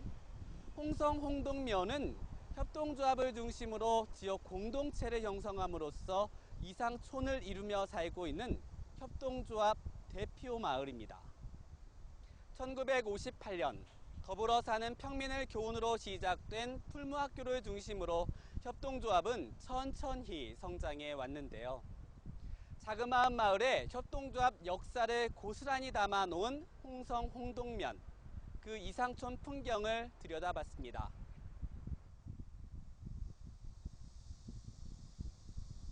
홍성 홍동면은 협동조합을 중심으로 지역 공동체를 형성함으로써 이상촌을 이루며 살고 있는 협동조합 대표 마을입니다. 1958년 더불어 사는 평민을 교훈으로 시작된 풀무학교를 중심으로 협동조합은 천천히 성장해 왔는데요. 자그마한 마을에 협동조합 역사를 고스란히 담아놓은 홍성 홍동면, 그 이상촌 풍경을 들여다봤습니다.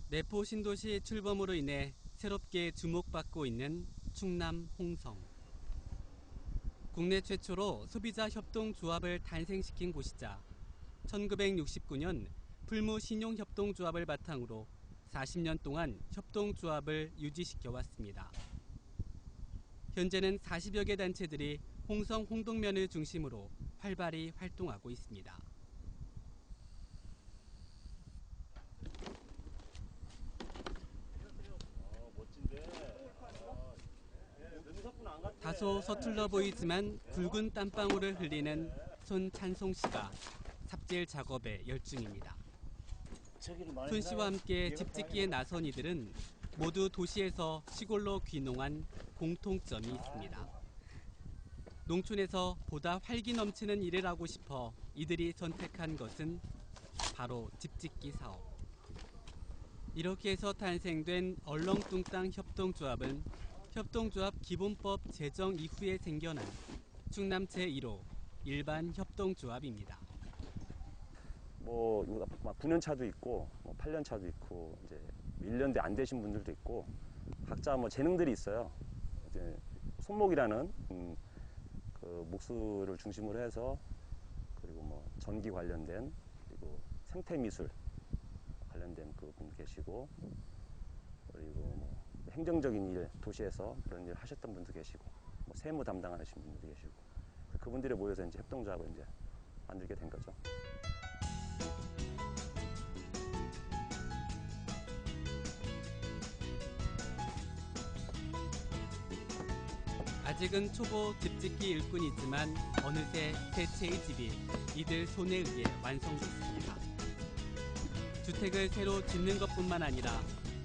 내포 신도시 출범으로 인해 새롭게 주목받고 있는 충남 홍성. 국내 최초로 소비자 협동조합을 탄생시킨 곳이자 1969년 풀무신용협동조합을 바탕으로 40년 동안 협동조합을 유지시켜 왔습니다. 현재는 40여 개 단체들이 홍성 홍동면을 중심으로 활발히 활동하고 있습니다. 다소 서툴러 보이지만 굵은 땀방울을 흘리는 손찬송 씨가 삽질 작업에 열중입니다. 손 씨와 함께 집 짓기에 나선 이들은 모두 도시에서 시골로 귀농한 공통점이 있습니다. 농촌에서 보다 활기 넘치는 일을 하고 싶어 이들이 선택한 것은 바로 집 짓기 사업. 이렇게 해서 탄생된 얼렁뚱땅 협동조합은 협동조합 기본법 제정 이후에 생겨난 충남 제1호 일반 협동조합입니다. 뭐 9년 차도 있고 8년 차도 있고 이제 1년도 안 되신 분들도 있고 각자 뭐 재능들이 있어요. 이제 손목이라는 그 목수를 중심으로 해서 그리고 뭐 전기 관련된 그리고 생태미술 관련된 그분 계시고 그리고 뭐 행정적인 일 도시에서 그런 일 하셨던 분도 계시고 뭐 세무 담당하시는 분도 계시고 그분들이 모여서 이제 협동조합을 이제 만들게 된 거죠. 아직은 초보 집짓기 일꾼이지만 어느새 세 채의 집이 이들 손에 의해 완성됐습니다. 주택을 새로 짓는 것뿐만 아니라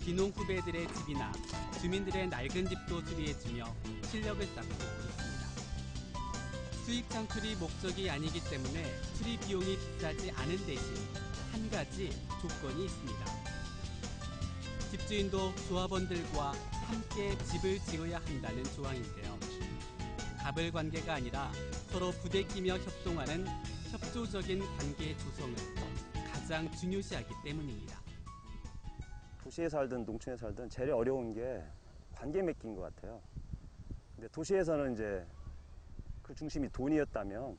귀농 후배들의 집이나 주민들의 낡은 집도 수리해주며 실력을 쌓고 있습니다. 수익 창출이 목적이 아니기 때문에 수리 비용이 비싸지 않은 대신 한 가지 조건이 있습니다. 집주인도 조합원들과 함께 집을 지어야 한다는 조항인데요. 갑을 관계가 아니라 서로 부대끼며 협동하는 협조적인 관계 조성을 가장 중요시하기 때문입니다. 도시에 살든 농촌에 살든 제일 어려운 게 관계 맺기인 것 같아요. 근데 도시에서는 이제 그 중심이 돈이었다면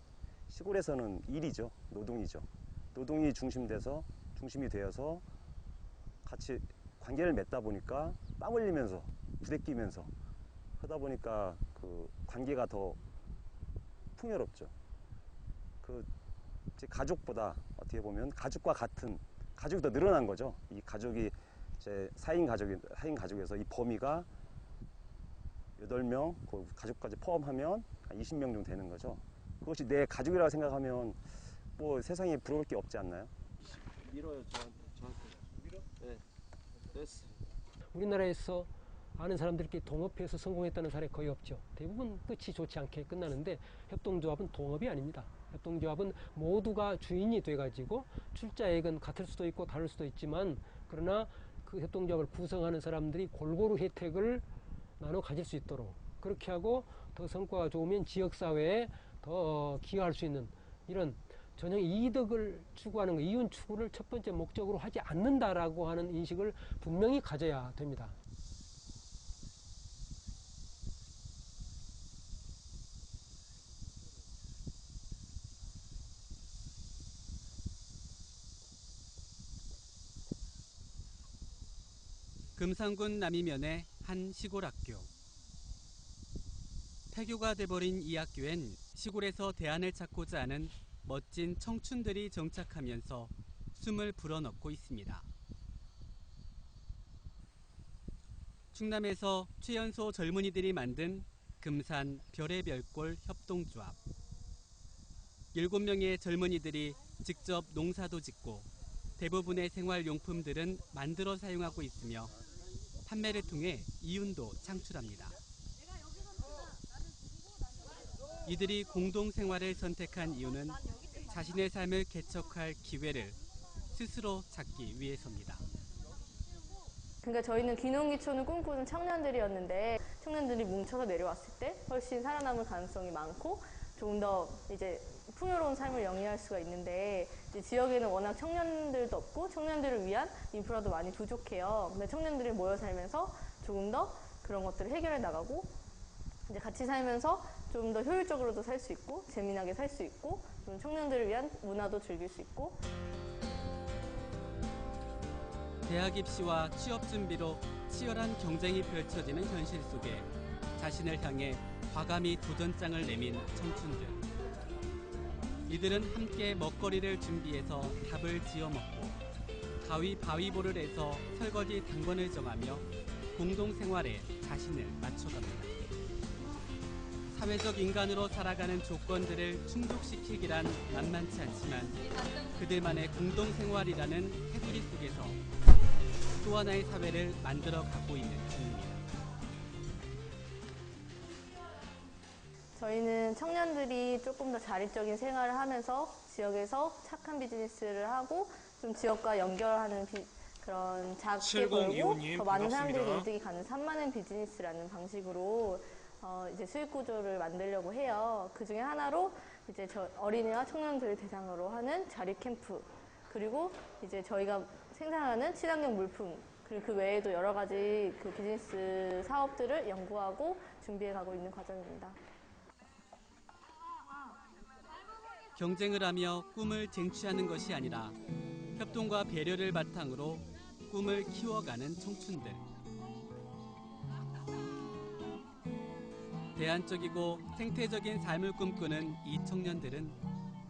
시골에서는 일이죠. 노동이죠. 노동이 중심이 되어서 같이 관계를 맺다 보니까 땀 흘리면서 부대끼면서 하다 보니까 그 관계가 더 풍요롭죠. 그 가족보다 어떻게 보면 가족과 같은 가족이 더 늘어난 거죠. 이 가족이 이제 4인 가족에서 이 범위가 8명, 그 가족까지 포함하면 한 20명 정도 되는 거죠. 그것이 내 가족이라고 생각하면 뭐 세상에 부러울 게 없지 않나요? 밀어요, 저한테. 밀어? 네. 됐어. 우리나라에서 아는 사람들끼리 동업해서 성공했다는 사례 거의 없죠. 대부분 끝이 좋지 않게 끝나는데 협동조합은 동업이 아닙니다. 협동조합은 모두가 주인이 돼가지고 출자액은 같을 수도 있고 다를 수도 있지만 그러나 그 협동조합을 구성하는 사람들이 골고루 혜택을 나눠 가질 수 있도록 그렇게 하고 더 성과가 좋으면 지역사회에 더 기여할 수 있는 이런 전형 이득을 추구하는 거, 이윤 추구를 첫 번째 목적으로 하지 않는다라고 하는 인식을 분명히 가져야 됩니다. 금산군 남이면의 한 시골 학교. 폐교가 돼버린 이 학교엔 시골에서 대안을 찾고자 하는 멋진 청춘들이 정착하면서 숨을 불어넣고 있습니다. 충남에서 최연소 젊은이들이 만든 금산 별의 별골 협동조합. 7명의 젊은이들이 직접 농사도 짓고 대부분의 생활용품들은 만들어 사용하고 있으며 판매를 통해 이윤도 창출합니다. 이들이 공동생활을 선택한 이유는 자신의 삶을 개척할 기회를 스스로 찾기 위해서입니다. 그러니까 저희는 귀농귀촌을 꿈꾸는 청년들이었는데 청년들이 뭉쳐서 내려왔을 때 훨씬 살아남을 가능성이 많고 조금 더 이제 풍요로운 삶을 영위할 수가 있는데 이제 지역에는 워낙 청년들도 없고 청년들을 위한 인프라도 많이 부족해요. 근데 청년들이 모여 살면서 조금 더 그런 것들을 해결해 나가고 이제 같이 살면서 좀 더 효율적으로도 살 수 있고 재미나게 살 수 있고 좀 청년들을 위한 문화도 즐길 수 있고 대학 입시와 취업 준비로 치열한 경쟁이 펼쳐지는 현실 속에 자신을 향해 과감히 도전장을 내민 청춘들. 이들은 함께 먹거리를 준비해서 밥을 지어 먹고 가위바위보를 해서 설거지 당번을 정하며 공동생활에 자신을 맞춰갑니다. 사회적 인간으로 살아가는 조건들을 충족시키기란 만만치 않지만 그들만의 공동생활이라는 테두리 속에서 또 하나의 사회를 만들어가고 있는 중입니다. 저희는 청년들이 조금 더 자립적인 생활을 하면서 지역에서 착한 비즈니스를 하고 좀 지역과 연결하는 그런 작게 벌고 더 많은 사람들이 이득이 가는 산만한 비즈니스라는 방식으로 이제 수익 구조를 만들려고 해요. 그 중에 하나로 이제 어린이와 청년들을 대상으로 하는 자립 캠프 그리고 이제 저희가 생산하는 친환경 물품 그리고 그 외에도 여러 가지 그 비즈니스 사업들을 연구하고 준비해 가고 있는 과정입니다. 경쟁을 하며 꿈을 쟁취하는 것이 아니라 협동과 배려를 바탕으로 꿈을 키워가는 청춘들. 대안적이고 생태적인 삶을 꿈꾸는 이 청년들은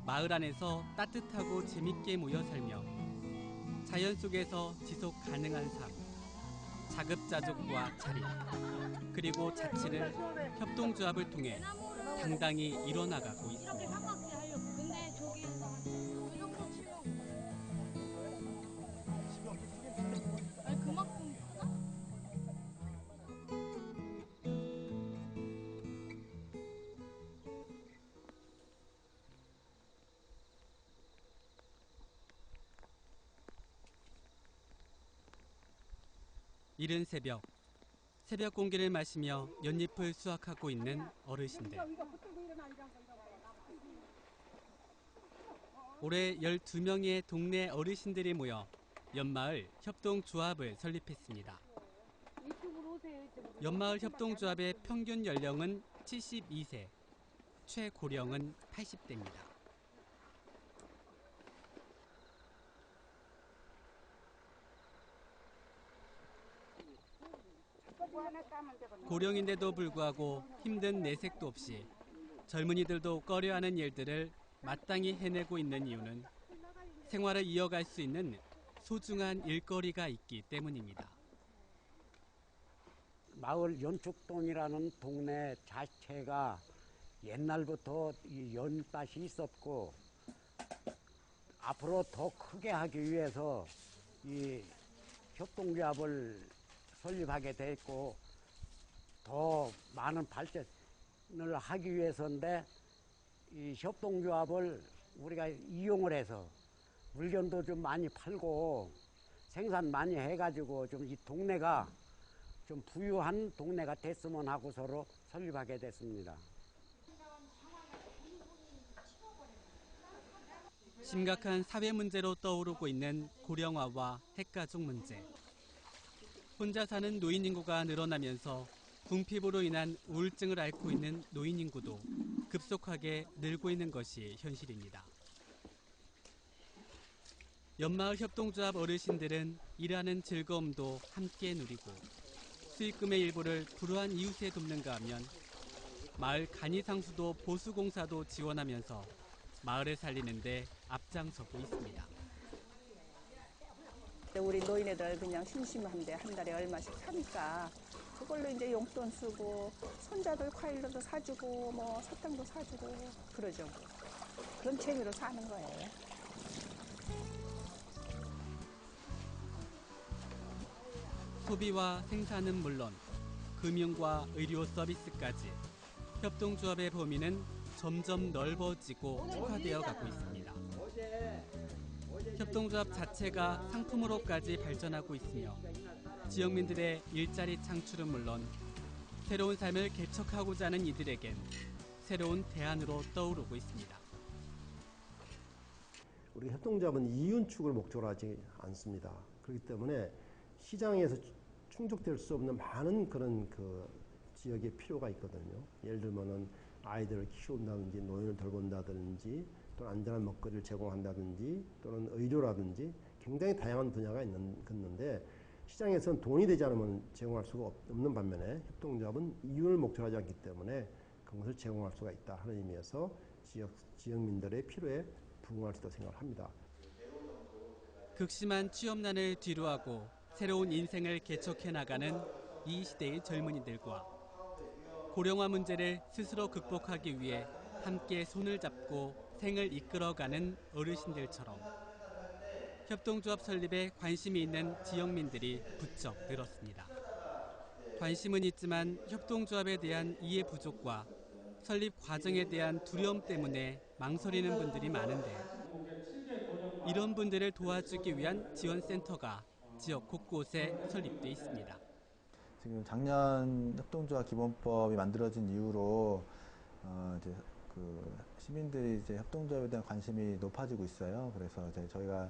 마을 안에서 따뜻하고 재밌게 모여 살며 자연 속에서 지속 가능한 삶, 자급자족과 자립, 그리고 자치를 협동조합을 통해 당당히 이뤄나가고 있습니다. 이른 새벽 공기를 마시며 연잎을 수확하고 있는 어르신들. 올해 12명의 동네 어르신들이 모여 연마을 협동조합을 설립했습니다. 연마을 협동조합의 평균 연령은 72세, 최고령은 80대입니다. 고령인데도 불구하고 힘든 내색도 없이 젊은이들도 꺼려하는 일들을 마땅히 해내고 있는 이유는 생활을 이어갈 수 있는 소중한 일거리가 있기 때문입니다. 마을 연축동이라는 동네 자체가 옛날부터 이 연밭이 있었고 앞으로 더 크게 하기 위해서 이 협동조합을 설립하게 됐고 더 많은 발전을 하기 위해서인데 이 협동조합을 우리가 이용을 해서 물건도 좀 많이 팔고 생산 많이 해가지고 좀 이 동네가 좀 부유한 동네가 됐으면 하고 서로 설립하게 됐습니다. 심각한 사회 문제로 떠오르고 있는 고령화와 핵가족 문제. 혼자 사는 노인 인구가 늘어나면서 궁핍으로 인한 우울증을 앓고 있는 노인 인구도 급속하게 늘고 있는 것이 현실입니다. 연마을 협동조합 어르신들은 일하는 즐거움도 함께 누리고 수익금의 일부를 불우한 이웃에 돕는가 하면 마을 간이상수도 보수공사도 지원하면서 마을을 살리는 데 앞장서고 있습니다. 우리 노인애들 그냥 심심한데 한 달에 얼마씩 사니까 그걸로 이제 용돈 쓰고 손자들 과일도 사주고 뭐 사탕도 사주고 그러죠. 그런 재미로 사는 거예요. 소비와 생산은 물론 금융과 의료 서비스까지 협동조합의 범위는 점점 넓어지고 특화되어 가고 있습니다. 협동조합 자체가 상품으로까지 발전하고 있으며 지역민들의 일자리 창출은 물론 새로운 삶을 개척하고자 하는 이들에겐 새로운 대안으로 떠오르고 있습니다. 우리 협동조합은 이윤축을 목적으로 하지 않습니다. 그렇기 때문에 시장에서 충족될 수 없는 많은 그런 그 지역의 필요가 있거든요. 예를 들면은 아이들을 키운다든지 노인을 돌본다든지 또는 안전한 먹거리를 제공한다든지 또는 의료라든지 굉장히 다양한 분야가 있는데 시장에서는 돈이 되지 않으면 제공할 수가 없는 반면에 협동조합은 이윤을 목적으로 하지 않기 때문에 그것을 제공할 수가 있다 하는 의미에서 지역민들의 필요에 부응할 수 있다고 생각을 합니다. 극심한 취업난을 뒤로하고 새로운 인생을 개척해 나가는 이 시대의 젊은이들과 고령화 문제를 스스로 극복하기 위해 함께 손을 잡고 생을 이끌어가는 어르신들처럼 협동조합 설립에 관심이 있는 지역민들이 부쩍 늘었습니다. 관심은 있지만 협동조합에 대한 이해 부족과 설립 과정에 대한 두려움 때문에 망설이는 분들이 많은데 이런 분들을 도와주기 위한 지원센터가 지역 곳곳에 설립돼 있습니다. 지금 작년 협동조합 기본법이 만들어진 이후로 이제 그 시민들이 이제 협동조합에 대한 관심이 높아지고 있어요. 그래서 이제 저희가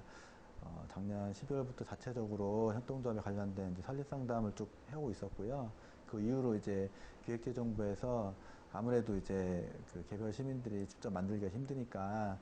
작년 12월부터 자체적으로 협동조합에 관련된 이제 설립 상담을 쭉 해오고 있었고요. 그 이후로 이제 기획재정부에서 아무래도 이제 그 개별 시민들이 직접 만들기가 힘드니까